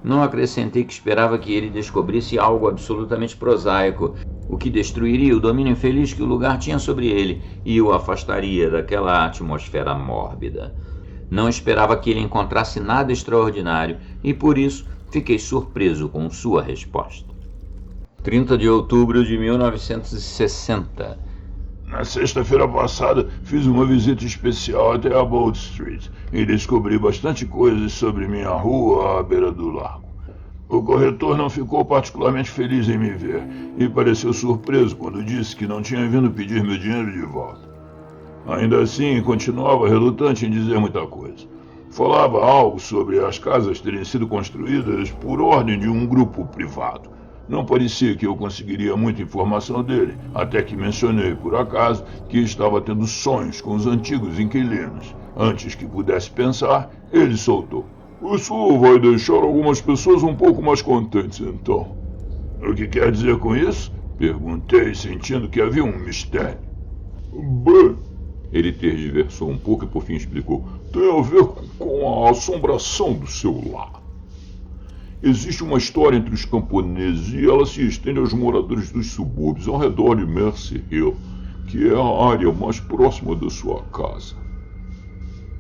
Não acrescentei que esperava que ele descobrisse algo absolutamente prosaico, o que destruiria o domínio infeliz que o lugar tinha sobre ele e o afastaria daquela atmosfera mórbida. Não esperava que ele encontrasse nada extraordinário e, por isso, fiquei surpreso com sua resposta. 30 de outubro de 1960. Na sexta-feira passada, fiz uma visita especial até a Bold Street e descobri bastante coisas sobre minha rua à beira do lago. O corretor não ficou particularmente feliz em me ver e pareceu surpreso quando disse que não tinha vindo pedir meu dinheiro de volta. Ainda assim, continuava relutante em dizer muita coisa. Falava algo sobre as casas terem sido construídas por ordem de um grupo privado. Não parecia que eu conseguiria muita informação dele, até que mencionei, por acaso, que estava tendo sonhos com os antigos inquilinos. Antes que pudesse pensar, ele soltou. Isso vai deixar algumas pessoas um pouco mais contentes, então. O que quer dizer com isso? Perguntei, sentindo que havia um mistério. Bem, ele tergiversou um pouco e por fim explicou. Tem a ver com a assombração do seu lar. Existe uma história entre os camponeses e ela se estende aos moradores dos subúrbios ao redor de Mercy Hill, que é a área mais próxima da sua casa.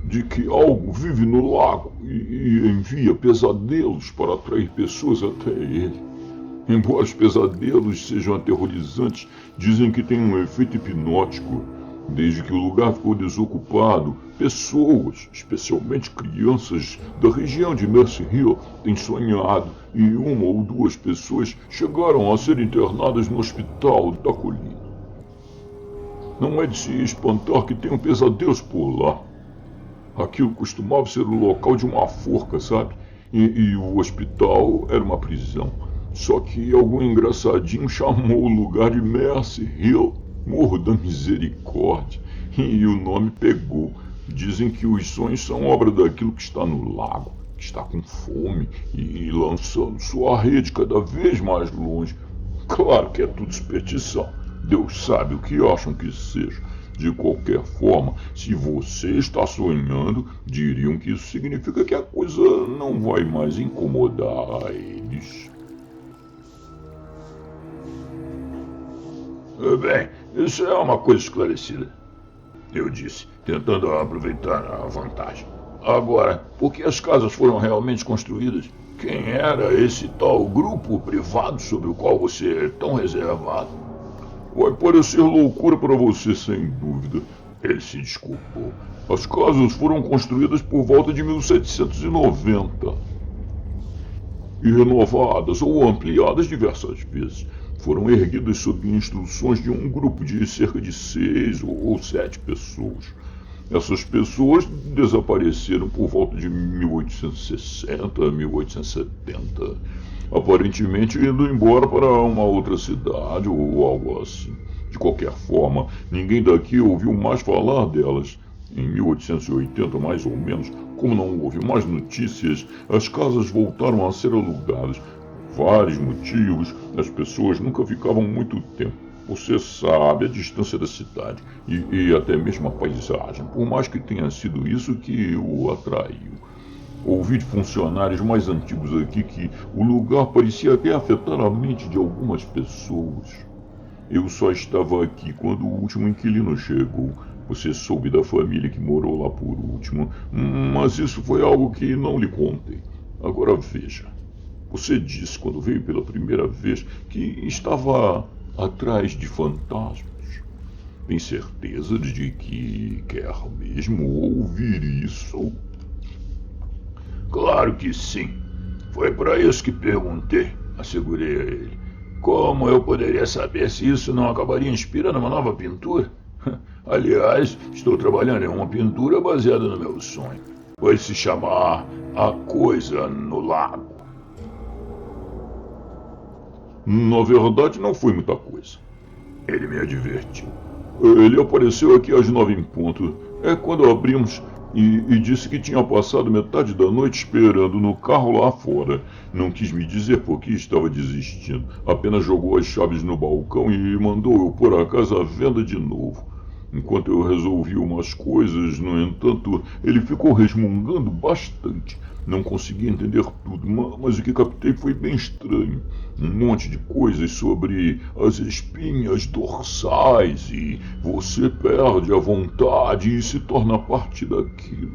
De que algo vive no lago e envia pesadelos para atrair pessoas até ele. Embora os pesadelos sejam aterrorizantes, dizem que tem um efeito hipnótico. Desde que o lugar ficou desocupado, pessoas, especialmente crianças da região de Mercy Hill, têm sonhado e uma ou duas pessoas chegaram a ser internadas no hospital da colina. Não é de se espantar que tenham pesadelos por lá. Aquilo costumava ser o local de uma forca, sabe? E o hospital era uma prisão. Só que algum engraçadinho chamou o lugar de Mercy Hill, Morro da Misericórdia, e o nome pegou. Dizem que os sonhos são obra daquilo que está no lago, que está com fome e lançando sua rede cada vez mais longe. Claro que é tudo superstição. Deus sabe o que acham que seja. De qualquer forma, se você está sonhando, diriam que isso significa que a coisa não vai mais incomodar eles. Bem, isso é uma coisa esclarecida, eu disse, tentando aproveitar a vantagem. Agora, por que as casas foram realmente construídas? Quem era esse tal grupo privado sobre o qual você é tão reservado? Vai parecer loucura para você, sem dúvida. Ele se desculpou. As casas foram construídas por volta de 1790 e renovadas ou ampliadas diversas vezes. Foram erguidas sob instruções de um grupo de cerca de 6 ou 7 pessoas. Essas pessoas desapareceram por volta de 1860, 1870, aparentemente indo embora para uma outra cidade ou algo assim. De qualquer forma, ninguém daqui ouviu mais falar delas. Em 1880, mais ou menos, como não houve mais notícias, as casas voltaram a ser alugadas. Vários motivos, as pessoas nunca ficavam muito tempo. Você sabe a distância da cidade e até mesmo a paisagem, por mais que tenha sido isso que o atraiu. Ouvi de funcionários mais antigos aqui que o lugar parecia até afetar a mente de algumas pessoas. Eu só estava aqui quando o último inquilino chegou. Você soube da família que morou lá por último, mas isso foi algo que não lhe contei. Agora veja. Você disse quando veio pela primeira vez que estava atrás de fantasmas. Tem certeza de que quer mesmo ouvir isso? Claro que sim. Foi para isso que perguntei, assegurei a ele. Como eu poderia saber se isso não acabaria inspirando uma nova pintura? Aliás, estou trabalhando em uma pintura baseada no meu sonho. Vai se chamar A Coisa no Lago. Na verdade, não foi muita coisa. Ele me advertiu. Ele apareceu aqui às 9 em ponto. É quando abrimos e disse que tinha passado metade da noite esperando no carro lá fora. Não quis me dizer por que estava desistindo. Apenas jogou as chaves no balcão e mandou eu pôr a casa à venda de novo. Enquanto eu resolvi umas coisas, no entanto, ele ficou resmungando bastante. Não consegui entender tudo, mas o que captei foi bem estranho. Um monte de coisas sobre as espinhas dorsais e você perde a vontade e se torna parte daquilo.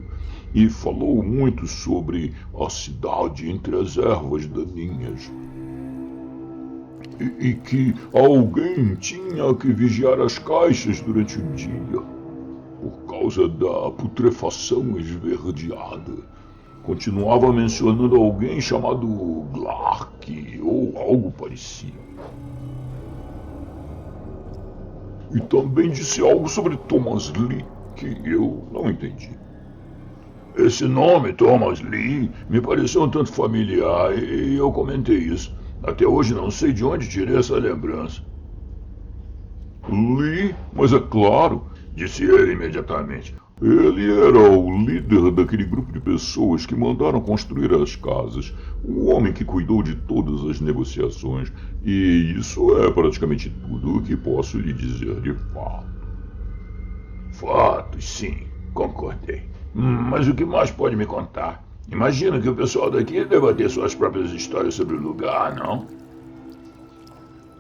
E falou muito sobre a cidade entre as ervas daninhas. E que alguém tinha que vigiar as caixas durante o dia, por causa da putrefação esverdeada. Continuava mencionando alguém chamado Clark ou algo parecido. E também disse algo sobre Thomas Lee, que eu não entendi. Esse nome, Thomas Lee, me pareceu um tanto familiar e eu comentei isso. Até hoje não sei de onde tirei essa lembrança. Lee? Mas é claro, disse ele imediatamente. Ele era o líder daquele grupo de pessoas que mandaram construir as casas, o homem que cuidou de todas as negociações, e isso é praticamente tudo o que posso lhe dizer de fato. Fatos, sim, concordei. Mas o que mais pode me contar? Imagino que o pessoal daqui deva ter suas próprias histórias sobre o lugar, não?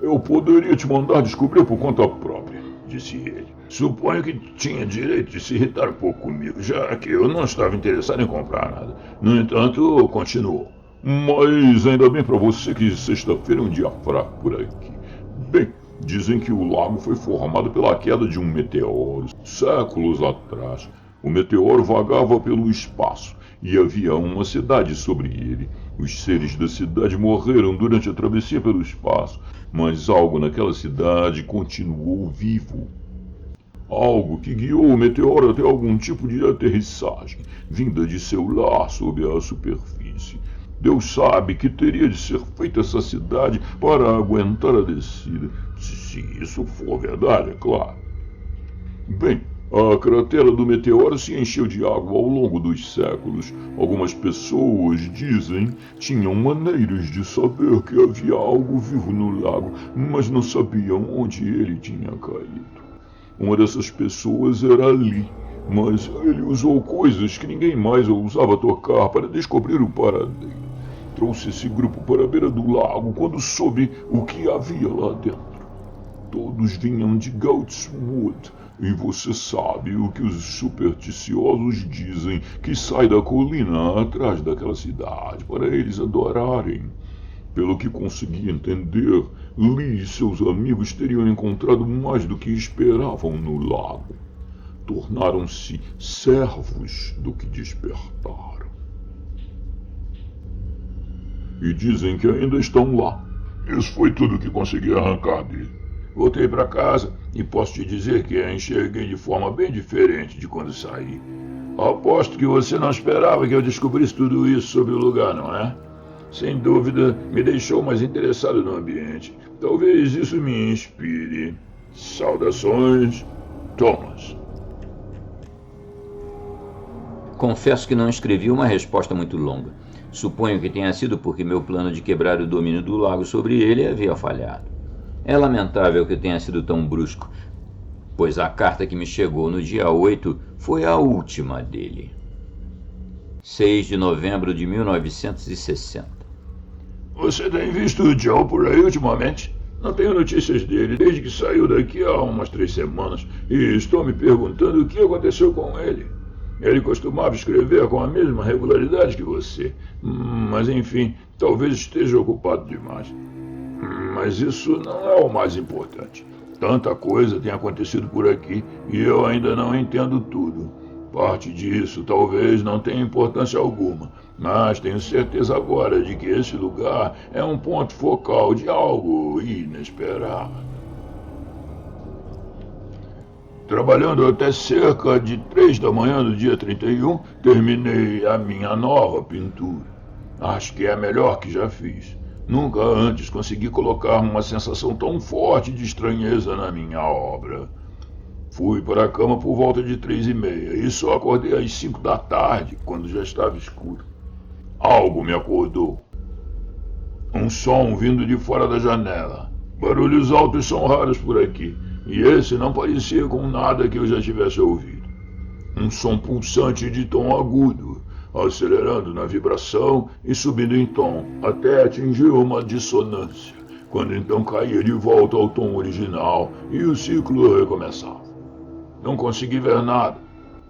Eu poderia te mandar descobrir por conta própria, disse ele. Suponho que tinha direito de se irritar um pouco comigo, já que eu não estava interessado em comprar nada. No entanto, continuou. Mas ainda bem para você que sexta-feira é um dia fraco por aqui. Bem, dizem que o lago foi formado pela queda de um meteoro, séculos atrás. O meteoro vagava pelo espaço e havia uma cidade sobre ele. Os seres da cidade morreram durante a travessia pelo espaço, mas algo naquela cidade continuou vivo. Algo que guiou o meteoro até algum tipo de aterrissagem, vinda de seu lar sob a superfície. Deus sabe que teria de ser feita essa cidade para aguentar a descida, se isso for verdade, é claro. Bem, A cratera do meteoro se encheu de água ao longo dos séculos. Algumas pessoas, dizem, tinham maneiras de saber que havia algo vivo no lago, mas não sabiam onde ele tinha caído. Uma dessas pessoas era Lee, mas ele usou coisas que ninguém mais ousava tocar para descobrir o paradeiro. Trouxe esse grupo para a beira do lago quando soube o que havia lá dentro. Todos vinham de Goatswood, e você sabe o que os supersticiosos dizem que sai da colina atrás daquela cidade para eles adorarem. Pelo que consegui entender, Lee e seus amigos teriam encontrado mais do que esperavam no lago. Tornaram-se servos do que despertaram. E dizem que ainda estão lá. Isso foi tudo que consegui arrancar dele. Voltei para casa e posso te dizer que a enxerguei de forma bem diferente de quando saí. Aposto que você não esperava que eu descobrisse tudo isso sobre o lugar, não é? Sem dúvida, me deixou mais interessado no ambiente. Talvez isso me inspire. Saudações, Thomas. Confesso que não escrevi uma resposta muito longa. Suponho que tenha sido porque meu plano de quebrar o domínio do lago sobre ele havia falhado. É lamentável que tenha sido tão brusco, pois a carta que me chegou no dia 8 foi a última dele. 6 de novembro de 1960. Você tem visto o Joe por aí ultimamente? Não tenho notícias dele desde que saiu daqui há umas 3 semanas e estou me perguntando o que aconteceu com ele. Ele costumava escrever com a mesma regularidade que você, mas enfim, talvez esteja ocupado demais. Mas isso não é o mais importante. Tanta coisa tem acontecido por aqui e eu ainda não entendo tudo. Parte disso talvez não tenha importância alguma, mas tenho certeza agora de que esse lugar é um ponto focal de algo inesperado. Trabalhando até cerca de 3 da manhã do dia 31, terminei a minha nova pintura. Acho que é a melhor que já fiz. Nunca antes consegui colocar uma sensação tão forte de estranheza na minha obra. Fui para a cama por volta de 3h30 e só acordei às 5 da tarde, quando já estava escuro. Algo me acordou. Um som vindo de fora da janela. Barulhos altos são raros por aqui, e esse não parecia com nada que eu já tivesse ouvido. Um som pulsante de tom agudo, acelerando na vibração e subindo em tom, até atingir uma dissonância, quando então caía de volta ao tom original e o ciclo recomeçava. Não consegui ver nada,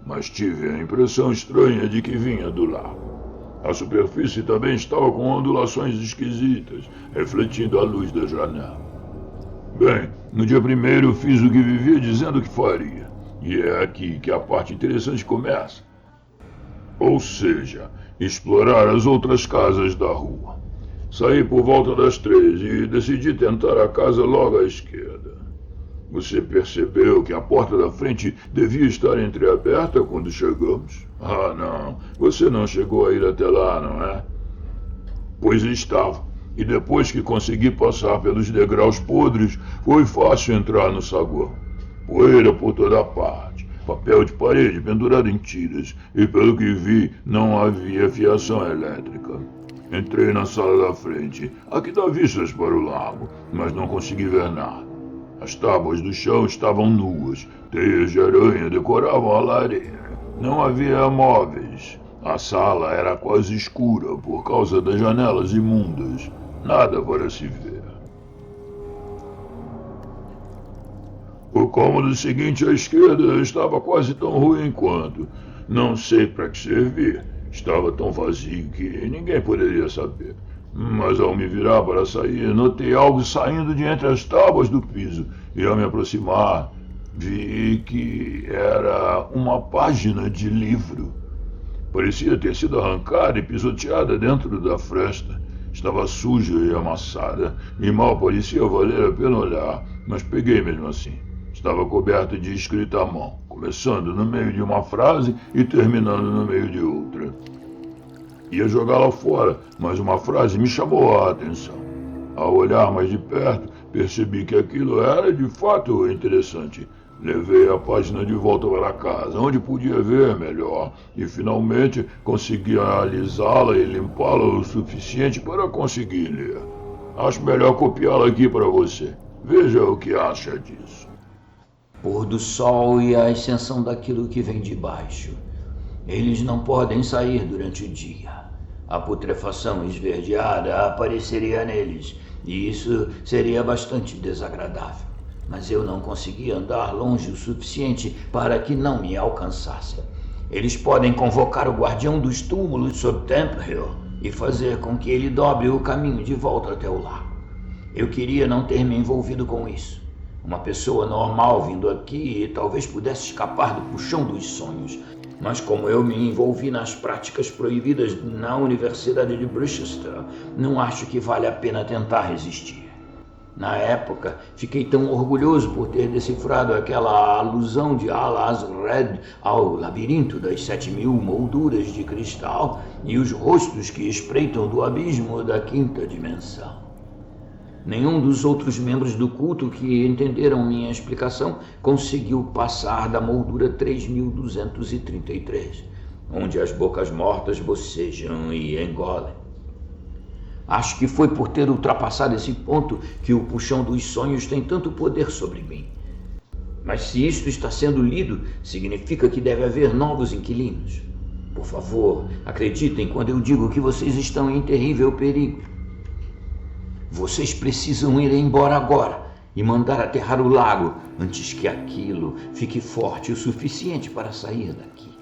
mas tive a impressão estranha de que vinha do lago. A superfície também estava com ondulações esquisitas, refletindo a luz da janela. Bem, no dia 1º fiz o que vivia dizendo que faria, e é aqui que a parte interessante começa. Ou seja, explorar as outras casas da rua. Saí por volta das 3 e decidi tentar a casa logo à esquerda. Você percebeu que a porta da frente devia estar entreaberta quando chegamos? Ah, não. Você não chegou a ir até lá, não é? Pois estava. E depois que consegui passar pelos degraus podres, foi fácil entrar no saguão. Poeira por toda parte. Papel de parede pendurado em tiras, e pelo que vi, não havia fiação elétrica. Entrei na sala da frente, a que dá vistas para o lago, mas não consegui ver nada. As tábuas do chão estavam nuas, teias de aranha decoravam a lareira. Não havia móveis. A sala era quase escura por causa das janelas imundas. Nada para se ver. O cômodo seguinte à esquerda estava quase tão ruim quanto. Não sei para que servir. Estava tão vazio que ninguém poderia saber. Mas ao me virar para sair, notei algo saindo de entre as tábuas do piso. E ao me aproximar, vi que era uma página de livro. Parecia ter sido arrancada e pisoteada dentro da fresta. Estava suja e amassada, e mal parecia valer a pena olhar, mas peguei mesmo assim. Estava coberta de escrita à mão, começando no meio de uma frase e terminando no meio de outra. Ia jogá-la fora, mas uma frase me chamou a atenção. Ao olhar mais de perto, percebi que aquilo era de fato interessante. Levei a página de volta para casa, onde podia ver melhor, e finalmente consegui analisá-la e limpá-la o suficiente para conseguir ler. Acho melhor copiá-la aqui para você. Veja o que acha disso. Pôr do sol e a ascensão daquilo que vem de baixo. Eles não podem sair durante o dia. A putrefação esverdeada apareceria neles, e isso seria bastante desagradável. Mas eu não consegui andar longe o suficiente para que não me alcançassem. Eles podem convocar o guardião dos túmulos sob Temple Hill e fazer com que ele dobre o caminho de volta até o lago. Eu queria não ter me envolvido com isso. Uma pessoa normal vindo aqui talvez pudesse escapar do puxão dos sonhos, mas como eu me envolvi nas práticas proibidas na Universidade de Brichester, não acho que vale a pena tentar resistir. Na época, fiquei tão orgulhoso por ter decifrado aquela alusão de Al-Azred ao labirinto das 7.000 molduras de cristal e os rostos que espreitam do abismo da quinta dimensão. Nenhum dos outros membros do culto que entenderam minha explicação conseguiu passar da moldura 3233, onde as bocas mortas bocejam e engolem. Acho que foi por ter ultrapassado esse ponto que o puxão dos sonhos tem tanto poder sobre mim. Mas se isto está sendo lido, significa que deve haver novos inquilinos. Por favor, acreditem quando eu digo que vocês estão em terrível perigo. Vocês precisam ir embora agora e mandar aterrar o lago antes que aquilo fique forte o suficiente para sair daqui.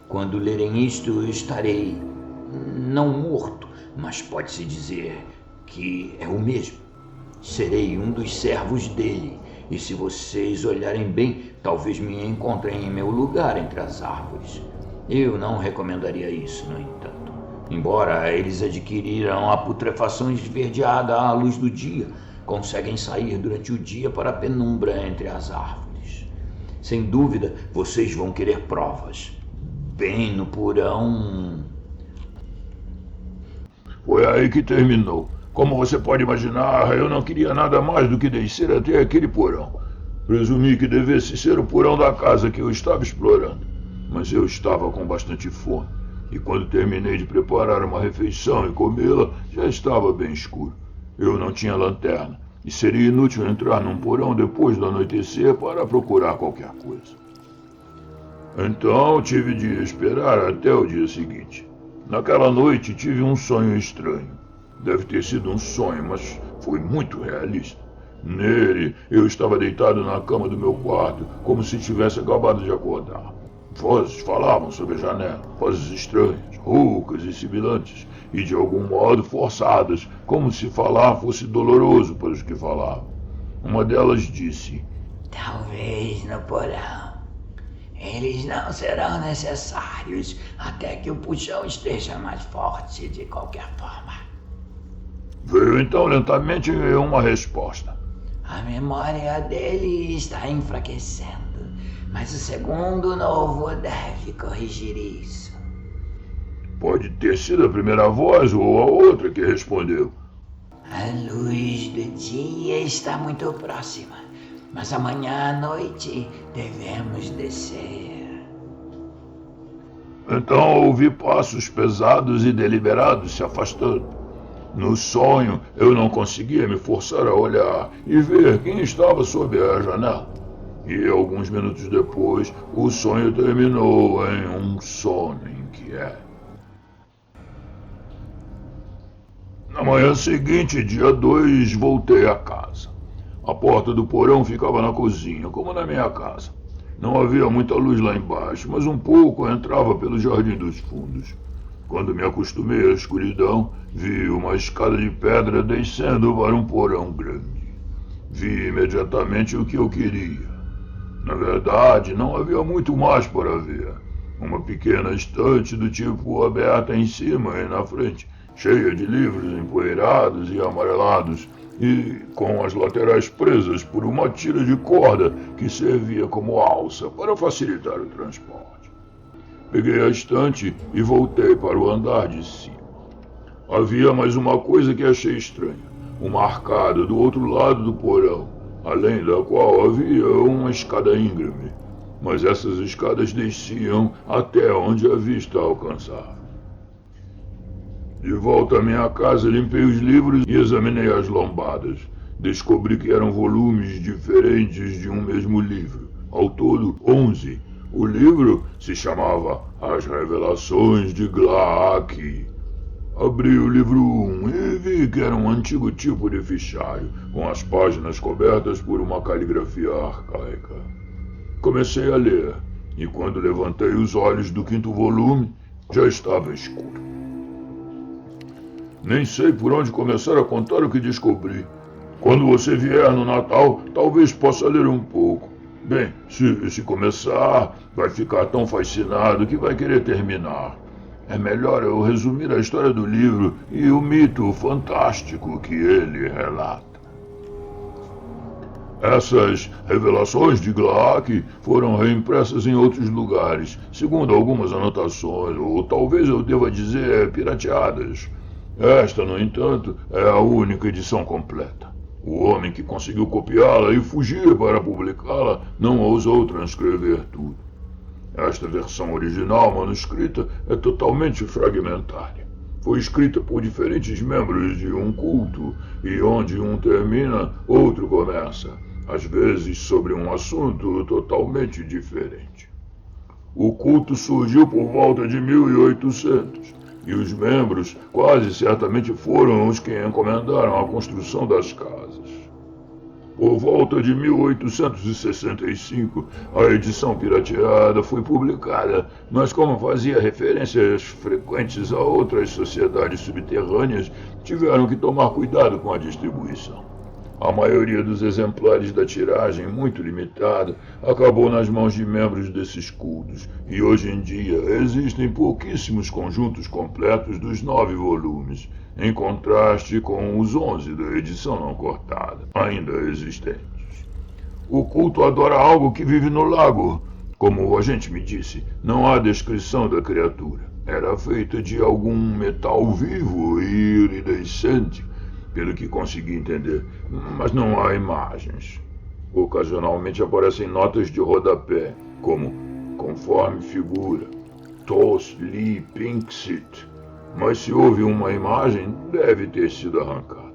Quando lerem isto, estarei não morto, mas pode-se dizer que é o mesmo. Serei um dos servos dele, e se vocês olharem bem, talvez me encontrem em meu lugar entre as árvores. Eu não recomendaria isso, no entanto. Embora eles adquiriram a putrefação esverdeada à luz do dia, conseguem sair durante o dia para a penumbra entre as árvores. Sem dúvida, vocês vão querer provas. Bem no porão... Foi aí que terminou. Como você pode imaginar, eu não queria nada mais do que descer até aquele porão. Presumi que devesse ser o porão da casa que eu estava explorando, mas eu estava com bastante fome, e quando terminei de preparar uma refeição e comê-la, já estava bem escuro. Eu não tinha lanterna, e seria inútil entrar num porão depois do anoitecer para procurar qualquer coisa. Então tive de esperar até o dia seguinte. Naquela noite tive um sonho estranho. Deve ter sido um sonho, mas foi muito realista. Nele, eu estava deitado na cama do meu quarto, como se tivesse acabado de acordar. Vozes falavam sobre a janela, vozes estranhas, roucas e sibilantes, e de algum modo forçadas, como se falar fosse doloroso para os que falavam. Uma delas disse: "Talvez no porão. Eles não serão necessários até que o puxão esteja mais forte de qualquer forma." Veio então lentamente uma resposta. "A memória dele está enfraquecendo, mas o segundo novo deve corrigir isso." Pode ter sido a primeira voz ou a outra que respondeu. "A luz do dia está muito próxima, mas amanhã à noite devemos descer." Então ouvi passos pesados e deliberados se afastando. No sonho, eu não conseguia me forçar a olhar e ver quem estava sob a janela. E alguns minutos depois, o sonho terminou em um sono inquieto. Na manhã seguinte, dia 2, voltei a casa. A porta do porão ficava na cozinha, como na minha casa. Não havia muita luz lá embaixo, mas um pouco entrava pelo jardim dos fundos. Quando me acostumei à escuridão, vi uma escada de pedra descendo para um porão grande. Vi imediatamente o que eu queria. Na verdade, não havia muito mais para ver. Uma pequena estante do tipo aberta em cima e na frente, cheia de livros empoeirados e amarelados, e com as laterais presas por uma tira de corda que servia como alça para facilitar o transporte. Peguei a estante e voltei para o andar de cima. Havia mais uma coisa que achei estranha. Uma arcada do outro lado do porão, além da qual havia uma escada íngreme, mas essas escadas desciam até onde a vista alcançava. De volta à minha casa, limpei os livros e examinei as lombadas. Descobri que eram volumes diferentes de um mesmo livro, ao todo 11. O livro se chamava As Revelações de Glaak. Abri o livro 1 e vi que era um antigo tipo de fichário, com as páginas cobertas por uma caligrafia arcaica. Comecei a ler, e quando levantei os olhos do 5º volume, já estava escuro. Nem sei por onde começar a contar o que descobri. Quando você vier no Natal, talvez possa ler um pouco. Bem, se começar, vai ficar tão fascinado que vai querer terminar. É melhor eu resumir a história do livro e o mito fantástico que ele relata. Essas revelações de Glaak foram reimpressas em outros lugares, segundo algumas anotações, ou talvez eu deva dizer pirateadas. Esta, no entanto, é a única edição completa. O homem que conseguiu copiá-la e fugir para publicá-la não ousou transcrever tudo. Esta versão original manuscrita é totalmente fragmentária. Foi escrita por diferentes membros de um culto, e onde um termina, outro começa, às vezes sobre um assunto totalmente diferente. O culto surgiu por volta de 1800, e os membros quase certamente foram os que encomendaram a construção das casas. Por volta de 1865, a edição pirateada foi publicada, mas como fazia referências frequentes a outras sociedades subterrâneas, tiveram que tomar cuidado com a distribuição. A maioria dos exemplares da tiragem, muito limitada, acabou nas mãos de membros desses cultos, e hoje em dia existem pouquíssimos conjuntos completos dos 9 volumes, em contraste com os 11 da edição não cortada, ainda existentes. O culto adora algo que vive no lago. Como o agente me disse, não há descrição da criatura. Era feita de algum metal vivo e iridescente, pelo que consegui entender, mas não há imagens. Ocasionalmente aparecem notas de rodapé, como conforme figura, Tos Li Pinxit, mas se houve uma imagem, deve ter sido arrancada.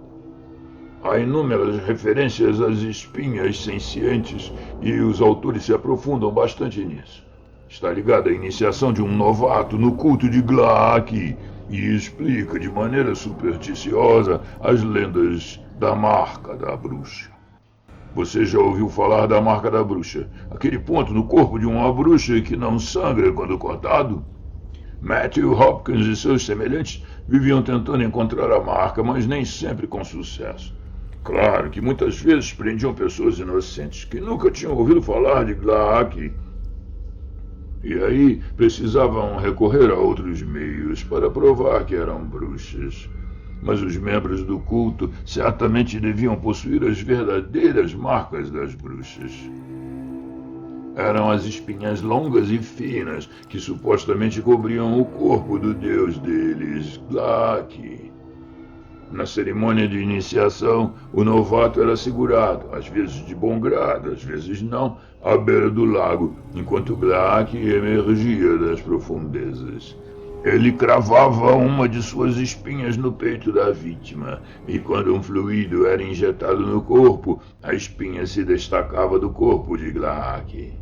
Há inúmeras referências às espinhas sencientes e os autores se aprofundam bastante nisso. Está ligado à iniciação de um novato no culto de Glaak e explica de maneira supersticiosa as lendas da marca da bruxa. Você já ouviu falar da marca da bruxa? Aquele ponto no corpo de uma bruxa que não sangra quando cortado? Matthew Hopkins e seus semelhantes viviam tentando encontrar a marca, mas nem sempre com sucesso. Claro que muitas vezes prendiam pessoas inocentes que nunca tinham ouvido falar de Glaak. E aí precisavam recorrer a outros meios para provar que eram bruxas. Mas os membros do culto certamente deviam possuir as verdadeiras marcas das bruxas. Eram as espinhas longas e finas que supostamente cobriam o corpo do deus deles, Glaak. Na cerimônia de iniciação, o novato era segurado, às vezes de bom grado, às vezes não, à beira do lago, enquanto Glaak emergia das profundezas. Ele cravava uma de suas espinhas no peito da vítima, e quando um fluido era injetado no corpo, a espinha se destacava do corpo de Glaak.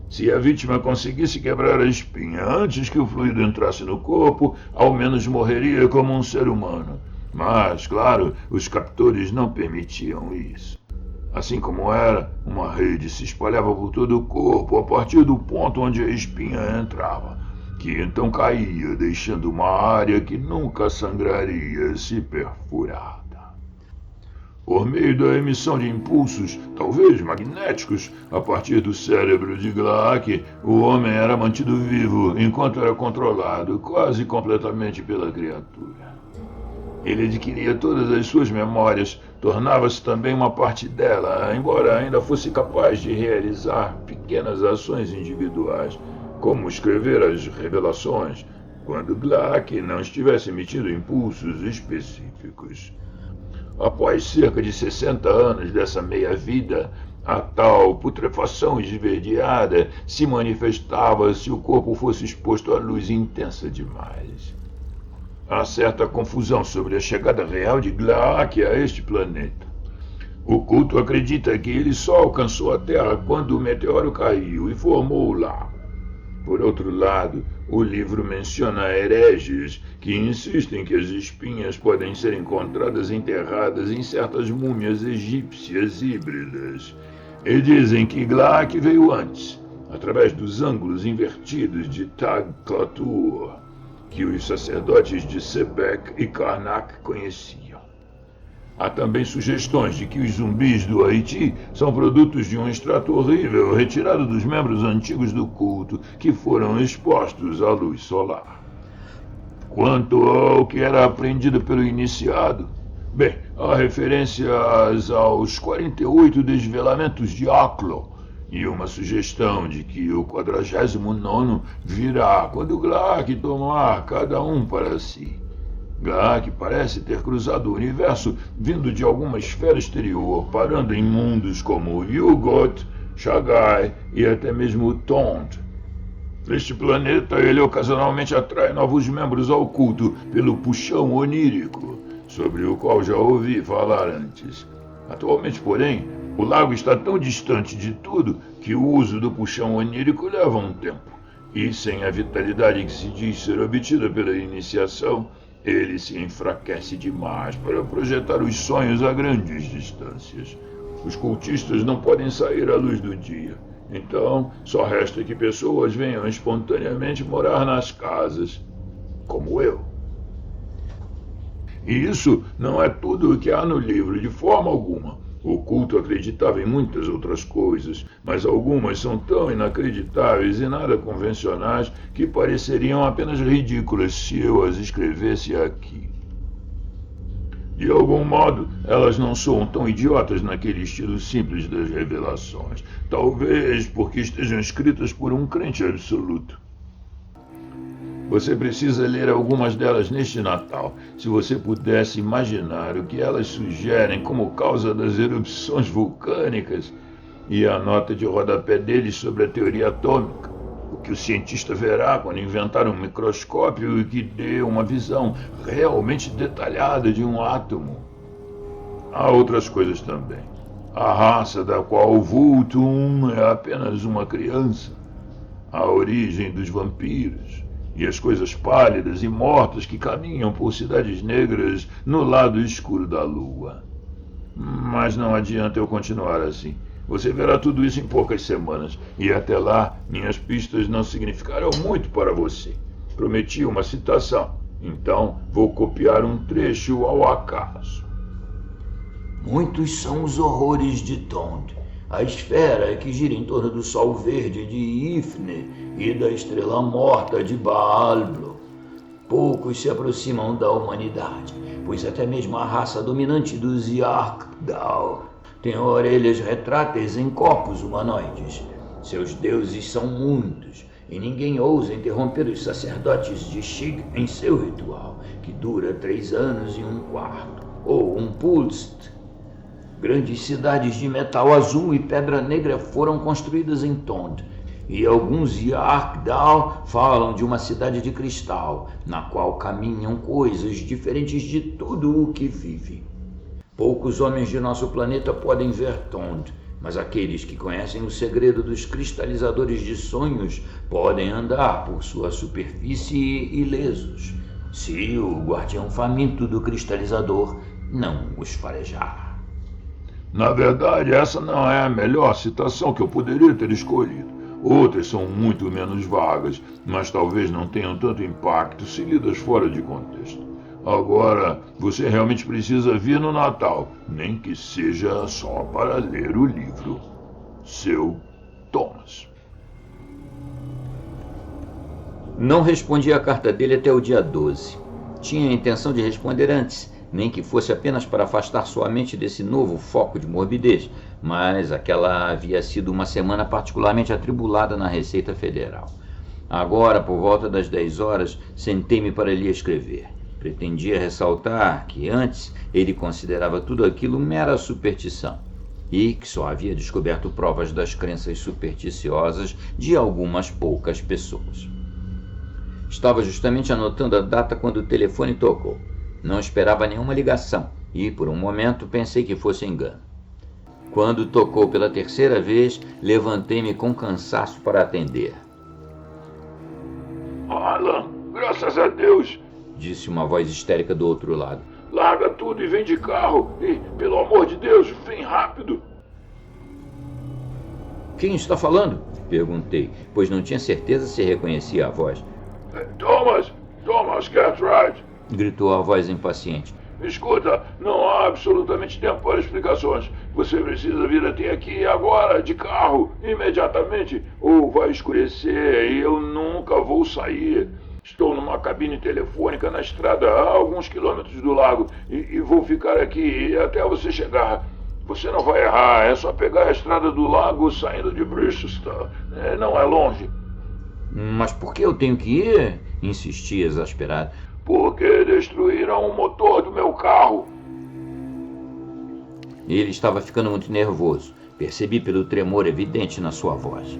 Se a vítima conseguisse quebrar a espinha antes que o fluido entrasse no corpo, ao menos morreria como um ser humano. Mas, claro, os captores não permitiam isso. Assim como era, uma rede se espalhava por todo o corpo a partir do ponto onde a espinha entrava, que então caía, deixando uma área que nunca sangraria se perfurada. Por meio da emissão de impulsos, talvez magnéticos, a partir do cérebro de Glaak, o homem era mantido vivo enquanto era controlado quase completamente pela criatura. Ele adquiria todas as suas memórias, tornava-se também uma parte dela, embora ainda fosse capaz de realizar pequenas ações individuais, como escrever as revelações, quando Glaak não estivesse emitindo impulsos específicos. após cerca de 60 anos dessa meia-vida, a tal putrefação esverdeada se manifestava se o corpo fosse exposto à luz intensa demais. Há certa confusão sobre a chegada real de Glaak a este planeta. O culto acredita que ele só alcançou a Terra quando o meteoro caiu e formou o lago. Por outro lado, o livro menciona hereges que insistem que as espinhas podem ser encontradas enterradas em certas múmias egípcias híbridas. E dizem que Glaak veio antes, através dos ângulos invertidos de Tag Klatur, que os sacerdotes de Sebek e Karnak conheciam. Há também sugestões de que os zumbis do Haiti são produtos de um extrato horrível retirado dos membros antigos do culto que foram expostos à luz solar. Quanto ao que era aprendido pelo iniciado, bem, há referências aos 48 desvelamentos de Aklo e uma sugestão de que o 49º virá quando Glaak tomar cada um para si. Glaak parece ter cruzado o universo vindo de alguma esfera exterior, parando em mundos como Yugot, Shagai e até mesmo Tond. Neste planeta, ele ocasionalmente atrai novos membros ao culto pelo puxão onírico, sobre o qual já ouvi falar antes. Atualmente, porém, o lago está tão distante de tudo que o uso do puxão onírico leva um tempo, e sem a vitalidade que se diz ser obtida pela iniciação, ele se enfraquece demais para projetar os sonhos a grandes distâncias. Os cultistas não podem sair à luz do dia, então só resta que pessoas venham espontaneamente morar nas casas, como eu. E isso não é tudo o que há no livro, de forma alguma. O culto acreditava em muitas outras coisas, mas algumas são tão inacreditáveis e nada convencionais que pareceriam apenas ridículas se eu as escrevesse aqui. De algum modo, elas não soam tão idiotas naquele estilo simples das revelações, talvez porque estejam escritas por um crente absoluto. Você precisa ler algumas delas neste Natal, se você pudesse imaginar o que elas sugerem como causa das erupções vulcânicas e a nota de rodapé deles sobre a teoria atômica, o que o cientista verá quando inventar um microscópio que dê uma visão realmente detalhada de um átomo. Há outras coisas também. A raça da qual Vultum é apenas uma criança, a origem dos vampiros, e as coisas pálidas e mortas que caminham por cidades negras no lado escuro da lua. Mas não adianta eu continuar assim. Você verá tudo isso em poucas semanas, e até lá minhas pistas não significarão muito para você. Prometi uma citação, então vou copiar um trecho ao acaso. Muitos são os horrores de Tond, a esfera que gira em torno do Sol Verde de Ifne e da Estrela Morta de Baalblo. Poucos se aproximam da humanidade, pois até mesmo a raça dominante dos Yarkdal tem orelhas retráteis em corpos humanoides. Seus deuses são muitos, e ninguém ousa interromper os sacerdotes de Shig em seu ritual, que dura 3 anos e 1/4, ou um Pulst. Grandes cidades de metal azul e pedra negra foram construídas em Tond, e alguns Yarkdal falam de uma cidade de cristal, na qual caminham coisas diferentes de tudo o que vive. Poucos homens de nosso planeta podem ver Tond, mas aqueles que conhecem o segredo dos cristalizadores de sonhos podem andar por sua superfície ilesos, se o guardião faminto do cristalizador não os farejar. Na verdade, essa não é a melhor citação que eu poderia ter escolhido. Outras são muito menos vagas, mas talvez não tenham tanto impacto se lidas fora de contexto. Agora, você realmente precisa vir no Natal, nem que seja só para ler o livro. Seu Thomas. Não respondi a carta dele até o dia 12. Tinha a intenção de responder antes, nem que fosse apenas para afastar sua mente desse novo foco de morbidez, mas aquela havia sido uma semana particularmente atribulada na Receita Federal. Agora, por volta das 10 horas, sentei-me para lhe escrever. Pretendia ressaltar que antes ele considerava tudo aquilo mera superstição e que só havia descoberto provas das crenças supersticiosas de algumas poucas pessoas. Estava justamente anotando a data quando o telefone tocou. Não esperava nenhuma ligação e, por um momento, pensei que fosse engano. Quando tocou pela terceira vez, levantei-me com cansaço para atender. Alan, graças a Deus, disse uma voz histérica do outro lado. Larga tudo e vem de carro. E, pelo amor de Deus, vem rápido. Quem está falando? Perguntei, pois não tinha certeza se reconhecia a voz. Thomas Cartwright, gritou a voz impaciente. Escuta, não há absolutamente tempo para explicações. Você precisa vir até aqui agora, de carro, imediatamente, ou vai escurecer e eu nunca vou sair. Estou numa cabine telefônica na estrada a alguns quilômetros do lago e vou ficar aqui até você chegar. Você não vai errar, é só pegar a estrada do lago saindo de Bristol. Não é longe. Mas por que eu tenho que ir? Insisti exasperado. Porque destruíram o motor do meu carro. Ele estava ficando muito nervoso. Percebi pelo tremor evidente na sua voz.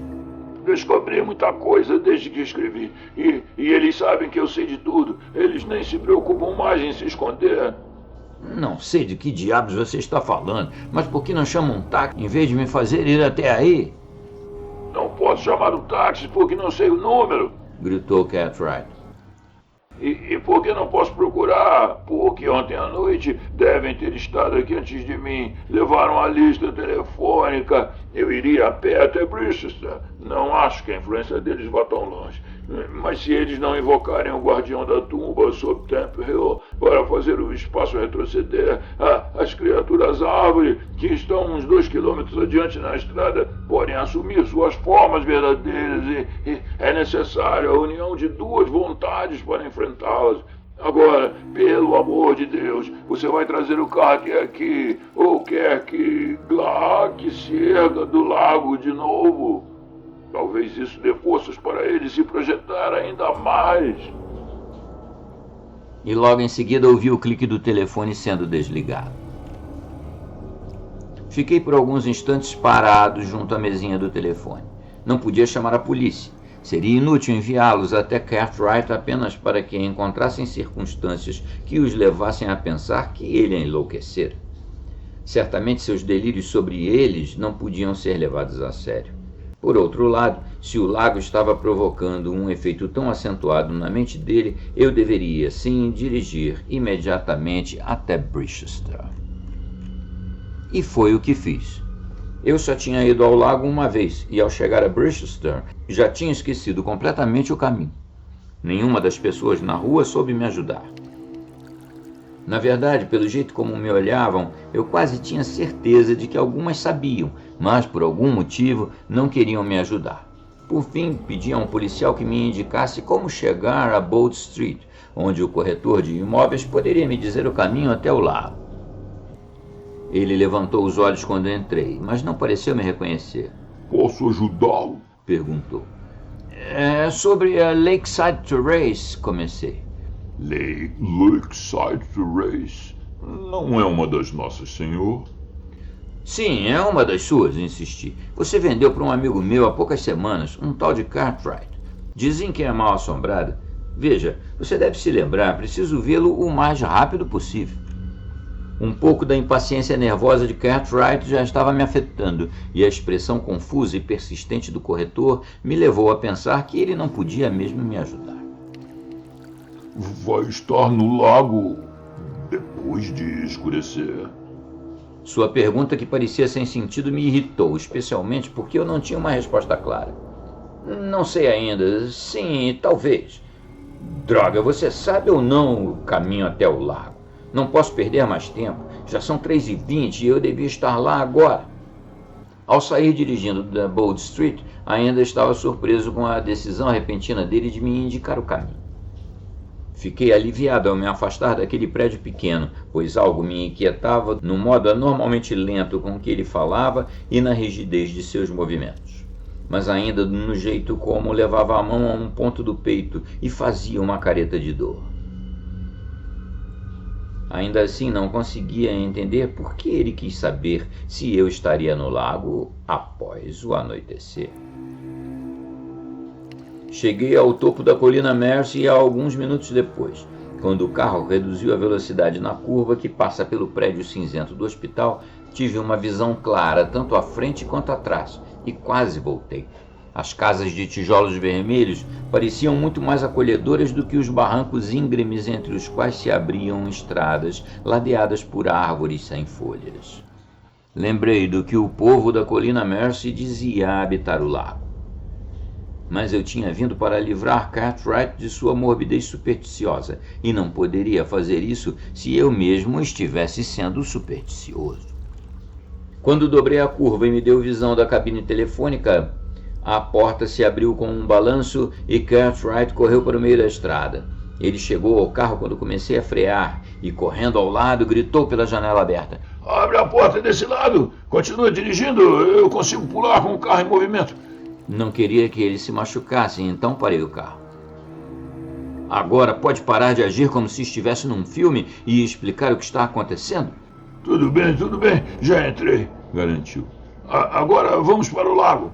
Descobri muita coisa desde que escrevi. E eles sabem que eu sei de tudo. Eles nem se preocupam mais em se esconder. Não sei de que diabos você está falando, mas por que não chama um táxi em vez de me fazer ir até aí? Não posso chamar o táxi porque não sei o número, gritou Cartwright. E por que não posso procurar? Porque ontem à noite devem ter estado aqui antes de mim. Levaram a lista telefônica. Eu iria a pé até Bristol. Não acho que a influência deles vá tão longe. Mas se eles não invocarem o guardião da tumba sob Temple Hill para fazer o espaço retroceder, as criaturas árvore que estão uns 2 quilômetros adiante na estrada podem assumir suas formas verdadeiras e é necessária a união de duas vontades para enfrentá-las. Agora, pelo amor de Deus, você vai trazer o carro até aqui ou quer que Glaak se erga do lago de novo? Talvez isso dê forças para ele se projetar ainda mais. E logo em seguida ouvi o clique do telefone sendo desligado. Fiquei por alguns instantes parado junto à mesinha do telefone. Não podia chamar a polícia. Seria inútil enviá-los até Cartwright apenas para que encontrassem circunstâncias que os levassem a pensar que ele enlouquecera. Certamente seus delírios sobre eles não podiam ser levados a sério. Por outro lado, se o lago estava provocando um efeito tão acentuado na mente dele, eu deveria, sim, dirigir imediatamente até Bristol. E foi o que fiz. Eu só tinha ido ao lago uma vez, e ao chegar a Bristol, já tinha esquecido completamente o caminho. Nenhuma das pessoas na rua soube me ajudar. Na verdade, pelo jeito como me olhavam, eu quase tinha certeza de que algumas sabiam, mas por algum motivo não queriam me ajudar. Por fim, pedi a um policial que me indicasse como chegar a Bold Street, onde o corretor de imóveis poderia me dizer o caminho até o lago. Ele levantou os olhos quando entrei, mas não pareceu me reconhecer. Posso ajudá-lo? Perguntou. Sobre a Lakeside Terrace, comecei. Lakeside Terrace? Não é uma das nossas, senhor? Sim, é uma das suas, insisti. Você vendeu para um amigo meu há poucas semanas, um tal de Cartwright. Dizem que é mal assombrada. Veja, você deve se lembrar, preciso vê-lo o mais rápido possível. Um pouco da impaciência nervosa de Cartwright já estava me afetando, e a expressão confusa e persistente do corretor me levou a pensar que ele não podia mesmo me ajudar. Vai estar no lago depois de escurecer? Sua pergunta, que parecia sem sentido, me irritou, especialmente porque eu não tinha uma resposta clara. Não sei ainda. Sim, talvez. Droga, você sabe ou não o caminho até o lago? Não posso perder mais tempo. Já são 3h20 e eu devia estar lá agora. Ao sair dirigindo da Bold Street, ainda estava surpreso com a decisão repentina dele de me indicar o caminho. Fiquei aliviado ao me afastar daquele prédio pequeno, pois algo me inquietava no modo anormalmente lento com que ele falava e na rigidez de seus movimentos. Mas ainda no jeito como levava a mão a um ponto do peito e fazia uma careta de dor. Ainda assim, não conseguia entender por que ele quis saber se eu estaria no lago após o anoitecer. Cheguei ao topo da colina Mercy alguns minutos depois. Quando o carro reduziu a velocidade na curva que passa pelo prédio cinzento do hospital, tive uma visão clara, tanto à frente quanto atrás, e quase voltei. As casas de tijolos vermelhos pareciam muito mais acolhedoras do que os barrancos íngremes entre os quais se abriam estradas ladeadas por árvores sem folhas. Lembrei do que o povo da colina Mercy dizia habitar o lago. Mas eu tinha vindo para livrar Cartwright de sua morbidez supersticiosa, e não poderia fazer isso se eu mesmo estivesse sendo supersticioso. Quando dobrei a curva e me deu visão da cabine telefônica, a porta se abriu com um balanço e Cartwright correu para o meio da estrada. Ele chegou ao carro quando comecei a frear e, correndo ao lado, gritou pela janela aberta: Abre a porta desse lado! Continua dirigindo, eu consigo pular com o carro em movimento. Não queria que ele se machucasse, então parei o carro. Agora pode parar de agir como se estivesse num filme e explicar o que está acontecendo? Tudo bem, já entrei, garantiu. Agora vamos para o lago.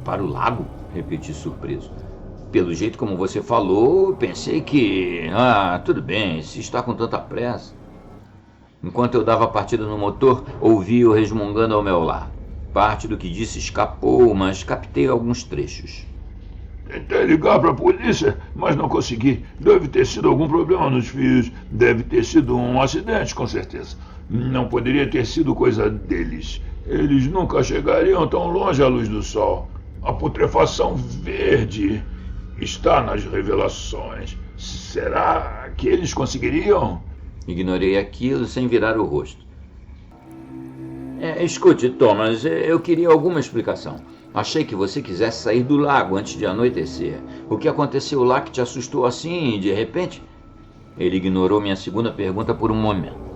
Para o lago? Repeti surpreso. Pelo jeito como você falou, pensei que... tudo bem, se está com tanta pressa. Enquanto eu dava partida no motor, ouvi-o resmungando ao meu lado. Parte do que disse escapou, mas captei alguns trechos. Tentei ligar para a polícia, mas não consegui. Deve ter sido algum problema nos fios. Deve ter sido um acidente, com certeza. Não poderia ter sido coisa deles. Eles nunca chegariam tão longe à luz do sol. A putrefação verde está nas revelações. Será que eles conseguiriam? Ignorei aquilo sem virar o rosto. Escute, Thomas, eu queria alguma explicação. Achei que você quisesse sair do lago antes de anoitecer. O que aconteceu lá que te assustou assim, de repente? Ele ignorou minha segunda pergunta por um momento.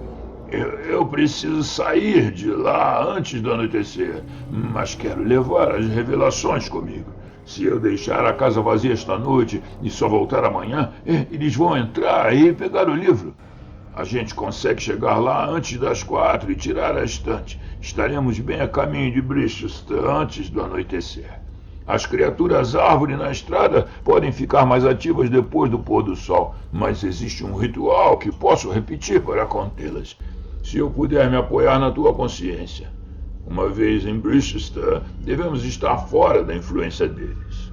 Eu preciso sair de lá antes do anoitecer, mas quero levar as revelações comigo. Se eu deixar a casa vazia esta noite e só voltar amanhã, eles vão entrar e pegar o livro. A gente consegue chegar lá antes das 4 e tirar a estante. Estaremos bem a caminho de Brichester antes do anoitecer. As criaturas árvore na estrada podem ficar mais ativas depois do pôr do sol, mas existe um ritual que posso repetir para contê-las. Se eu puder me apoiar na tua consciência. Uma vez em Brichester, devemos estar fora da influência deles.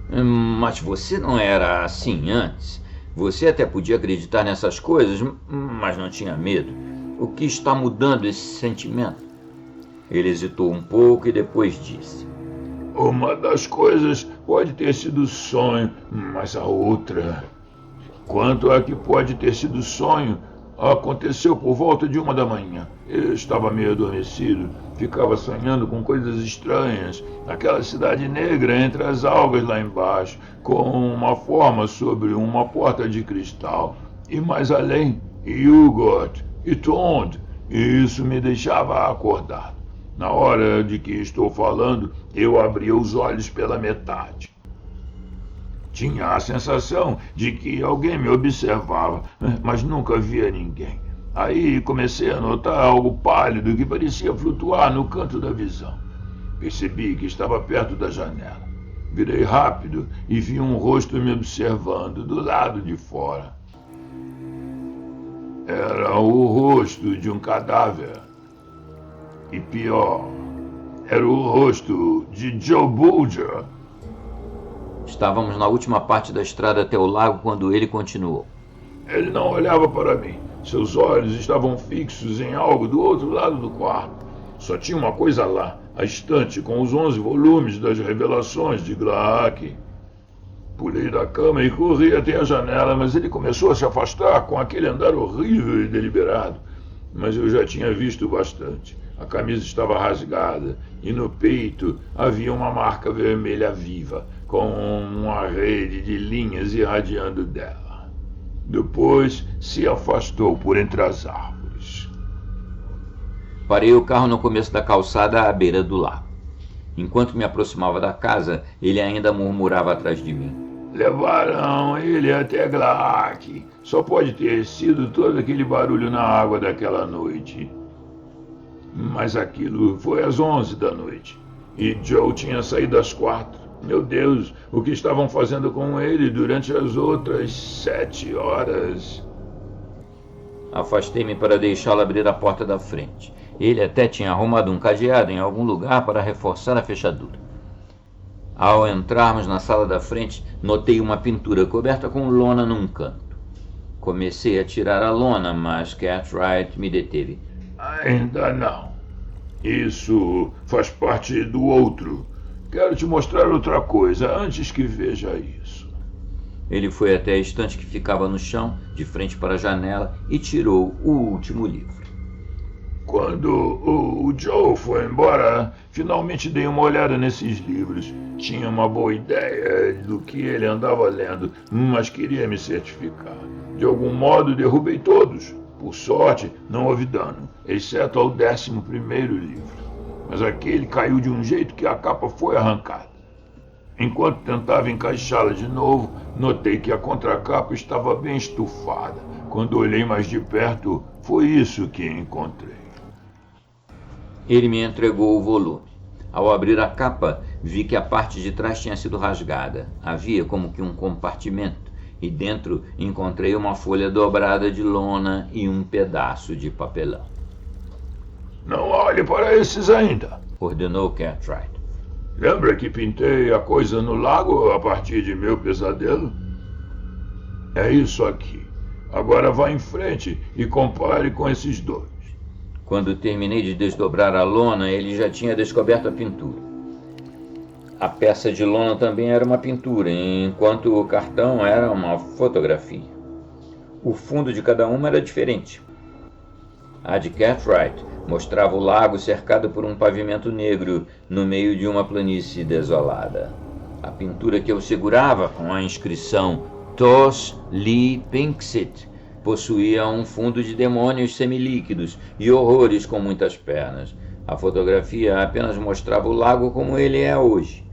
Mas você não era assim antes? Você até podia acreditar nessas coisas, mas não tinha medo. O que está mudando esse sentimento? Ele hesitou um pouco e depois disse: Uma das coisas pode ter sido sonho, mas a outra... Quanto a que pode ter sido sonho, aconteceu por volta de 1 da manhã. Eu estava meio adormecido, ficava sonhando com coisas estranhas. Aquela cidade negra entre as algas lá embaixo, com uma forma sobre uma porta de cristal. E mais além, Hugot e Tond. E isso me deixava acordado. Na hora de que estou falando, eu abri os olhos pela metade. Tinha a sensação de que alguém me observava, mas nunca via ninguém. Aí comecei a notar algo pálido que parecia flutuar no canto da visão. Percebi que estava perto da janela. Virei rápido e vi um rosto me observando do lado de fora. Era o rosto de um cadáver. E pior, era o rosto de Joe Bulger. Estávamos na última parte da estrada até o lago quando ele continuou. Ele não olhava para mim. Seus olhos estavam fixos em algo do outro lado do quarto. Só tinha uma coisa lá, a estante com os 11 volumes das revelações de Glaak. Pulei da cama e corri até a janela, mas ele começou a se afastar com aquele andar horrível e deliberado. Mas eu já tinha visto bastante. A camisa estava rasgada e no peito havia uma marca vermelha viva, com uma rede de linhas irradiando dela. Depois se afastou por entre as árvores. Parei o carro no começo da calçada à beira do lago. Enquanto me aproximava da casa, ele ainda murmurava atrás de mim. Levaram ele até Glaak. Só pode ter sido todo aquele barulho na água daquela noite. Mas aquilo foi às 11 da noite. E Joe tinha saído às 4. Meu Deus, o que estavam fazendo com ele durante as outras 7 horas? Afastei-me para deixá-lo abrir a porta da frente. Ele até tinha arrumado um cadeado em algum lugar para reforçar a fechadura. Ao entrarmos na sala da frente, notei uma pintura coberta com lona num canto. Comecei a tirar a lona, mas Cartwright me deteve. Ainda não. Isso faz parte do outro. Quero te mostrar outra coisa antes que veja isso. Ele foi até a estante que ficava no chão, de frente para a janela, e tirou o último livro. Quando o Joe foi embora, finalmente dei uma olhada nesses livros. Tinha uma boa ideia do que ele andava lendo, mas queria me certificar. De algum modo, derrubei todos. Por sorte, não houve dano, exceto ao 11º livro. Mas aquele caiu de um jeito que a capa foi arrancada. Enquanto tentava encaixá-la de novo, notei que a contracapa estava bem estufada. Quando olhei mais de perto, foi isso que encontrei. Ele me entregou o volume. Ao abrir a capa, vi que a parte de trás tinha sido rasgada. Havia como que um compartimento, e dentro encontrei uma folha dobrada de lona e um pedaço de papelão. Não olhe para esses ainda, ordenou Cartwright. Lembra que pintei a coisa no lago a partir de meu pesadelo? É isso aqui. Agora vá em frente e compare com esses dois. Quando terminei de desdobrar a lona, ele já tinha descoberto a pintura. A peça de lona também era uma pintura, enquanto o cartão era uma fotografia. O fundo de cada uma era diferente. A de Cartwright mostrava o lago cercado por um pavimento negro no meio de uma planície desolada. A pintura que eu segurava, com a inscrição Tos Li Pinxit, possuía um fundo de demônios semilíquidos e horrores com muitas pernas. A fotografia apenas mostrava o lago como ele é hoje.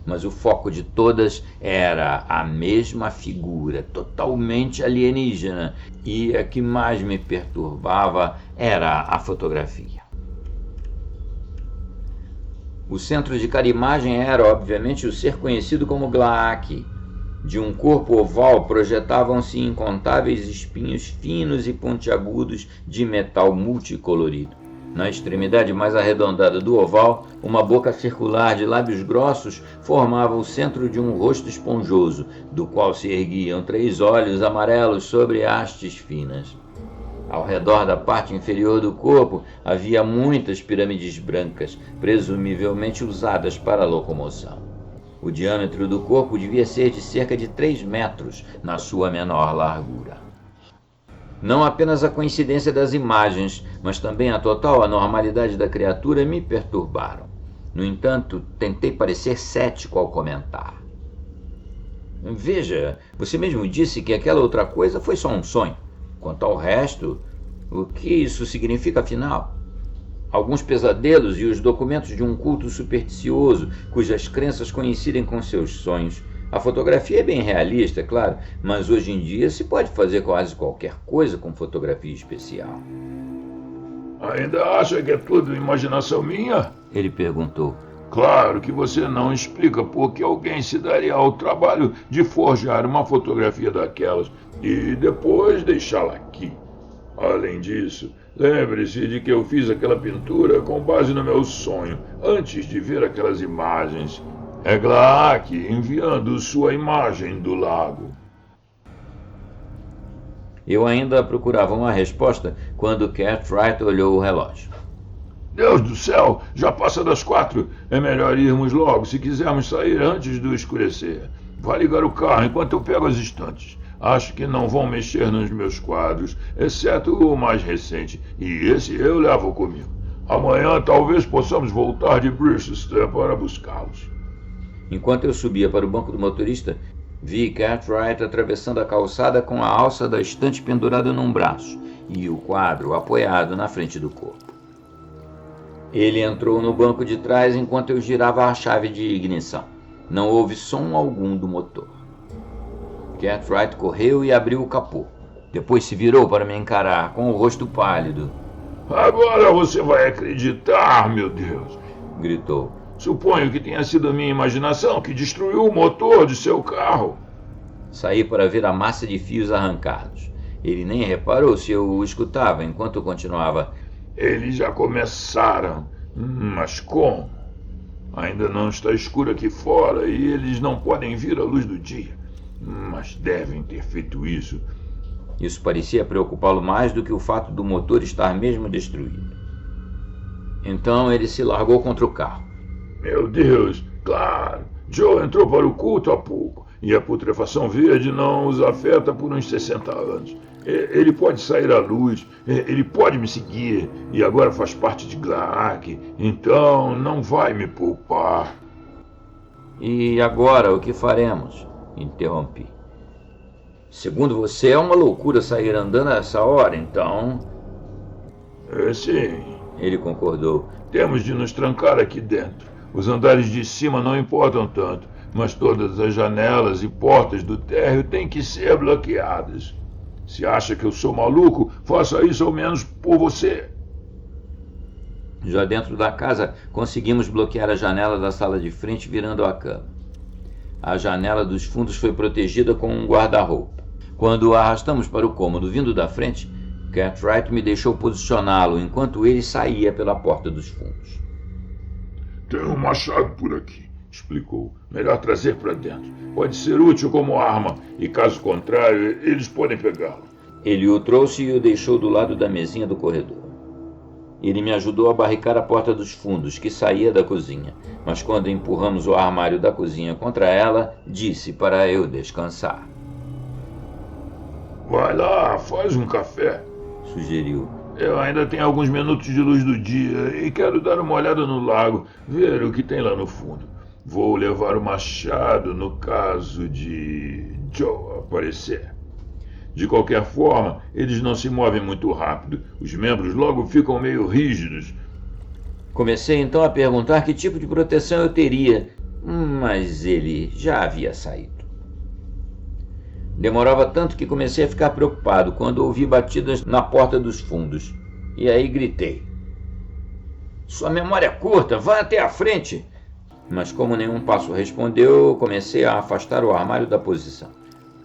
Mas o foco de todas era a mesma figura, totalmente alienígena, e a que mais me perturbava era a fotografia. O centro de cada imagem era, obviamente, o ser conhecido como Glaak. De um corpo oval projetavam-se incontáveis espinhos finos e pontiagudos de metal multicolorido. Na extremidade mais arredondada do oval, uma boca circular de lábios grossos formava o centro de um rosto esponjoso, do qual se erguiam 3 olhos amarelos sobre hastes finas. Ao redor da parte inferior do corpo havia muitas pirâmides brancas, presumivelmente usadas para a locomoção. O diâmetro do corpo devia ser de cerca de 3 metros na sua menor largura. Não apenas a coincidência das imagens, mas também a total anormalidade da criatura me perturbaram. No entanto, tentei parecer cético ao comentar. Veja, você mesmo disse que aquela outra coisa foi só um sonho. Quanto ao resto, o que isso significa afinal? Alguns pesadelos e os documentos de um culto supersticioso, cujas crenças coincidem com seus sonhos. A fotografia é bem realista, claro, mas hoje em dia se pode fazer quase qualquer coisa com fotografia especial. Ainda acha que é tudo imaginação minha? Ele perguntou. Claro que você não explica por que alguém se daria ao trabalho de forjar uma fotografia daquelas e depois deixá-la aqui. Além disso, lembre-se de que eu fiz aquela pintura com base no meu sonho, antes de ver aquelas imagens. É Glaak enviando sua imagem do lago. Eu ainda procurava uma resposta quando Cartwright olhou o relógio. Deus do céu, já passa das 4. É melhor irmos logo se quisermos sair antes do escurecer. Vá ligar o carro enquanto eu pego as estantes. Acho que não vão mexer nos meus quadros, exceto o mais recente, e esse eu levo comigo. Amanhã talvez possamos voltar de Bristol para buscá-los. Enquanto eu subia para o banco do motorista, vi Cartwright atravessando a calçada com a alça da estante pendurada num braço e o quadro apoiado na frente do corpo. Ele entrou no banco de trás enquanto eu girava a chave de ignição. Não houve som algum do motor. Cartwright correu e abriu o capô. Depois se virou para me encarar, com o rosto pálido. Agora você vai acreditar, meu Deus! Gritou. Suponho que tenha sido a minha imaginação que destruiu o motor de seu carro. Saí para ver a massa de fios arrancados. Ele nem reparou se eu o escutava enquanto eu continuava. Eles já começaram. Mas como? Ainda não está escuro aqui fora e eles não podem vir à luz do dia. Mas devem ter feito isso. Isso parecia preocupá-lo mais do que o fato do motor estar mesmo destruído. Então ele se largou contra o carro. Meu Deus, claro. Joe entrou para o culto há pouco e a putrefação verde não os afeta por uns 60 anos. Ele pode sair à luz, ele pode me seguir e agora faz parte de Glaak, então não vai me poupar. E agora o que faremos? Interrompi. Segundo você, é uma loucura sair andando a essa hora, então... Sim. Ele concordou. Temos de nos trancar aqui dentro. Os andares de cima não importam tanto, mas todas as janelas e portas do térreo têm que ser bloqueadas. Se acha que eu sou maluco, faça isso ao menos por você. Já dentro da casa, conseguimos bloquear a janela da sala de frente virando a cama. A janela dos fundos foi protegida com um guarda-roupa. Quando o arrastamos para o cômodo vindo da frente, Cartwright me deixou posicioná-lo enquanto ele saía pela porta dos fundos. Tem um machado por aqui, explicou. Melhor trazer para dentro. Pode ser útil como arma, e caso contrário, eles podem pegá-lo. Ele o trouxe e o deixou do lado da mesinha do corredor. Ele me ajudou a barricar a porta dos fundos, que saía da cozinha, mas quando empurramos o armário da cozinha contra ela, disse para eu descansar. Vai lá, faz um café, sugeriu. Eu ainda tenho alguns minutos de luz do dia e quero dar uma olhada no lago, ver o que tem lá no fundo. Vou levar o machado no caso de Joe aparecer. De qualquer forma, eles não se movem muito rápido. Os membros logo ficam meio rígidos. Comecei então a perguntar que tipo de proteção eu teria, mas ele já havia saído. Demorava tanto que comecei a ficar preocupado quando ouvi batidas na porta dos fundos. E aí gritei. Sua memória é curta, vá até a frente! Mas como nenhum passo respondeu, comecei a afastar o armário da posição.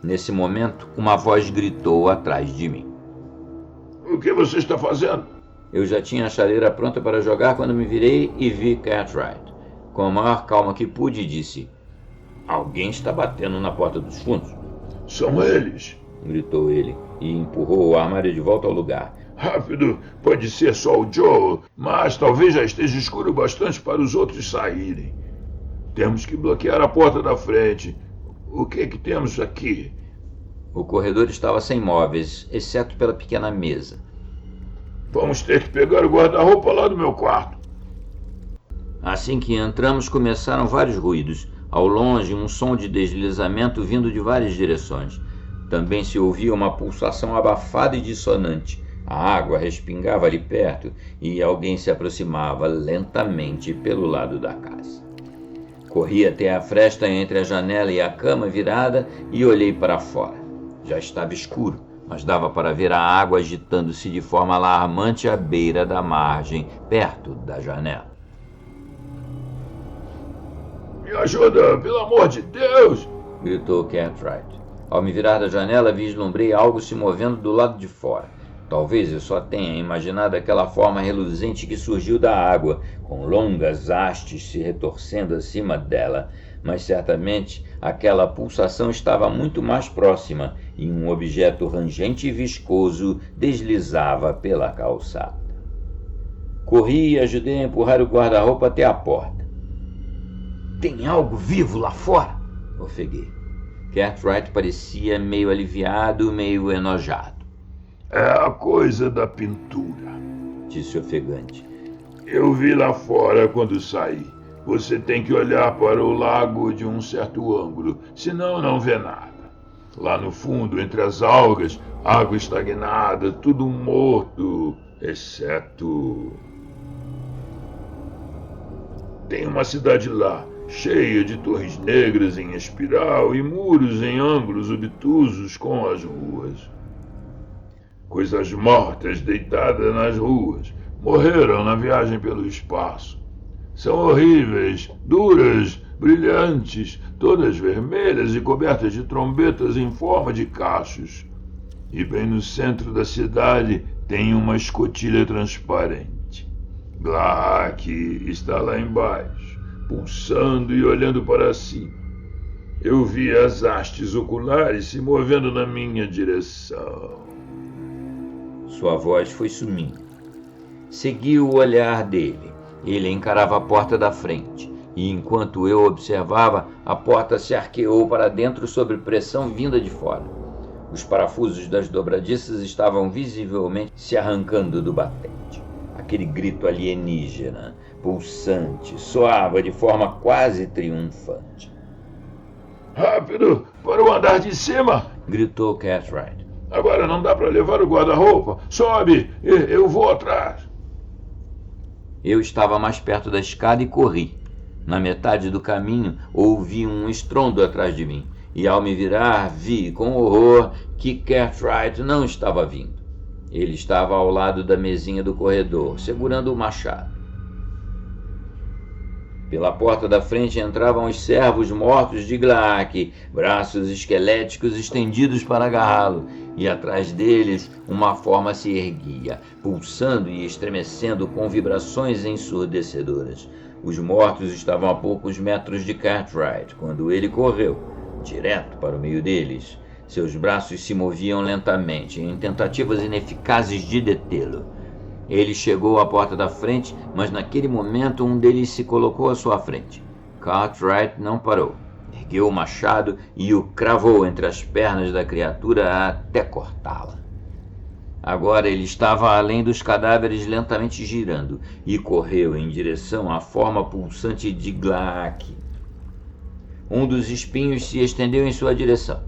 Nesse momento, uma voz gritou atrás de mim. O que você está fazendo? Eu já tinha a chaleira pronta para jogar quando me virei e vi Cartwright. Com a maior calma que pude, disse: Alguém está batendo na porta dos fundos. São eles! Gritou ele e empurrou o armário de volta ao lugar. Rápido, pode ser só o Joe, mas talvez já esteja escuro bastante para os outros saírem. Temos que bloquear a porta da frente. O que é que temos aqui? O corredor estava sem móveis, exceto pela pequena mesa. Vamos ter que pegar o guarda-roupa lá do meu quarto. Assim que entramos, começaram vários ruídos. Ao longe, um som de deslizamento vindo de várias direções. Também se ouvia uma pulsação abafada e dissonante. A água respingava ali perto e alguém se aproximava lentamente pelo lado da casa. Corri até a fresta entre a janela e a cama virada e olhei para fora. Já estava escuro, mas dava para ver a água agitando-se de forma alarmante à beira da margem, perto da janela. Me ajuda, pelo amor de Deus! Gritou Cartwright. Ao me virar da janela, vislumbrei algo se movendo do lado de fora. Talvez eu só tenha imaginado aquela forma reluzente que surgiu da água, com longas hastes se retorcendo acima dela, mas certamente aquela pulsação estava muito mais próxima e um objeto rangente e viscoso deslizava pela calçada. Corri e ajudei a empurrar o guarda-roupa até a porta. Tem algo vivo lá fora? Ofeguei. Cartwright parecia meio aliviado, meio enojado. É a coisa da pintura, disse ofegante. Eu vi lá fora quando saí. Você tem que olhar para o lago de um certo ângulo, senão não vê nada. Lá no fundo, entre as algas, água estagnada, tudo morto, exceto... Tem uma cidade lá. cheia de torres negras em espiral e muros em ângulos obtusos com as ruas. Coisas mortas deitadas nas ruas morreram na viagem pelo espaço. São horríveis, duras, brilhantes, todas vermelhas e cobertas de trombetas em forma de cachos. E bem no centro da cidade tem uma escotilha transparente. Glaak está lá embaixo, pulsando e olhando para cima. Eu vi as hastes oculares se movendo na minha direção. Sua voz foi sumindo. Segui o olhar dele. Ele encarava a porta da frente, e enquanto eu observava, a porta se arqueou para dentro sob pressão vinda de fora. Os parafusos das dobradiças estavam visivelmente se arrancando do batente. Aquele grito alienígena, pulsante, soava de forma quase triunfante. Rápido, para o andar de cima! Gritou Cartwright. Agora não dá para levar o guarda-roupa. Sobe, eu vou atrás. Eu estava mais perto da escada e corri. Na metade do caminho, ouvi um estrondo atrás de mim, e ao me virar, vi com horror que Cartwright não estava vindo. Ele estava ao lado da mesinha do corredor, segurando o machado. Pela porta da frente entravam os servos mortos de Glaak, braços esqueléticos estendidos para agarrá-lo, e atrás deles uma forma se erguia, pulsando e estremecendo com vibrações ensurdecedoras. Os mortos estavam a poucos metros de Cartwright quando ele correu, direto para o meio deles. Seus braços se moviam lentamente, em tentativas ineficazes de detê-lo. Ele chegou à porta da frente, mas naquele momento um deles se colocou à sua frente. Cartwright não parou. Ergueu o machado e o cravou entre as pernas da criatura até cortá-la. Agora ele estava além dos cadáveres lentamente girando e correu em direção à forma pulsante de Glaak. Um dos espinhos se estendeu em sua direção.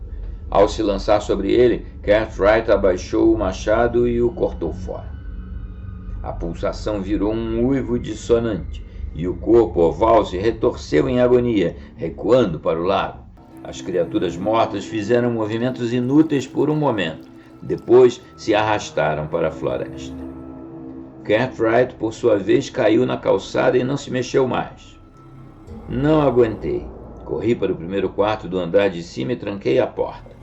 Ao se lançar sobre ele, Cartwright abaixou o machado e o cortou fora. A pulsação virou um uivo dissonante, e o corpo oval se retorceu em agonia, recuando para o lado. As criaturas mortas fizeram movimentos inúteis por um momento, depois se arrastaram para a floresta. Cartwright, por sua vez, caiu na calçada e não se mexeu mais. Não aguentei. Corri para o primeiro quarto do andar de cima e tranquei a porta.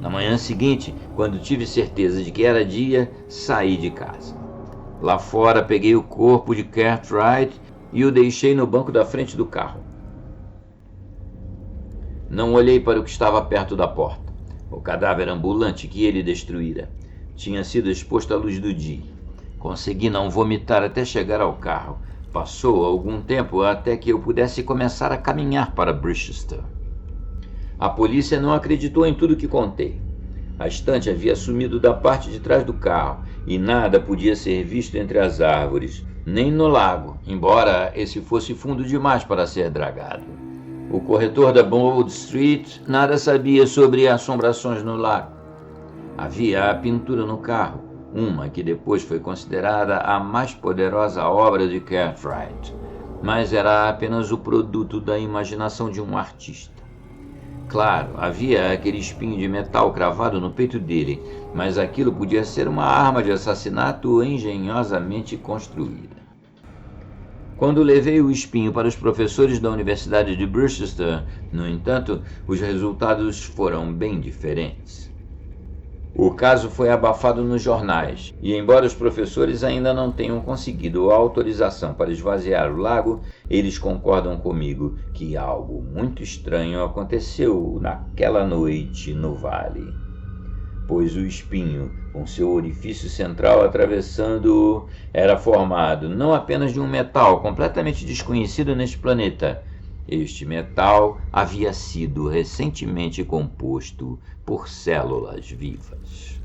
Na manhã seguinte, quando tive certeza de que era dia, saí de casa. Lá fora, peguei o corpo de Cartwright e o deixei no banco da frente do carro. Não olhei para o que estava perto da porta. O cadáver ambulante que ele destruíra tinha sido exposto à luz do dia. Consegui não vomitar até chegar ao carro. Passou algum tempo até que eu pudesse começar a caminhar para Brichester. A polícia não acreditou em tudo que contei. A estante havia sumido da parte de trás do carro e nada podia ser visto entre as árvores, nem no lago, embora esse fosse fundo demais para ser dragado. O corretor da Bold Street nada sabia sobre assombrações no lago. Havia a pintura no carro, uma que depois foi considerada a mais poderosa obra de Cartwright, mas era apenas o produto da imaginação de um artista. Claro, havia aquele espinho de metal cravado no peito dele, mas aquilo podia ser uma arma de assassinato engenhosamente construída. Quando levei o espinho para os professores da Universidade de Brichester, no entanto, os resultados foram bem diferentes. O caso foi abafado nos jornais, e embora os professores ainda não tenham conseguido a autorização para esvaziar o lago, eles concordam comigo que algo muito estranho aconteceu naquela noite no vale. Pois o espinho, com seu orifício central atravessando-o, era formado não apenas de um metal completamente desconhecido neste planeta. Este metal havia sido recentemente composto por células vivas.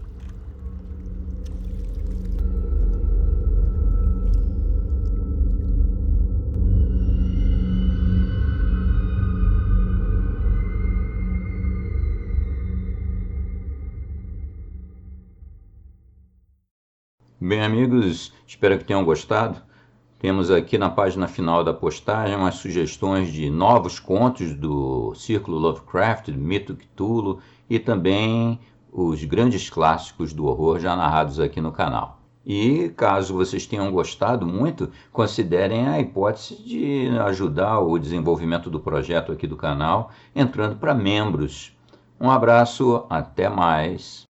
Bem, amigos, espero que tenham gostado. Temos aqui na página final da postagem umas sugestões de novos contos do Círculo Lovecraft, do Mito Cthulhu, e também os grandes clássicos do horror já narrados aqui no canal. E caso vocês tenham gostado muito, considerem a hipótese de ajudar o desenvolvimento do projeto aqui do canal, entrando para membros. Um abraço, até mais!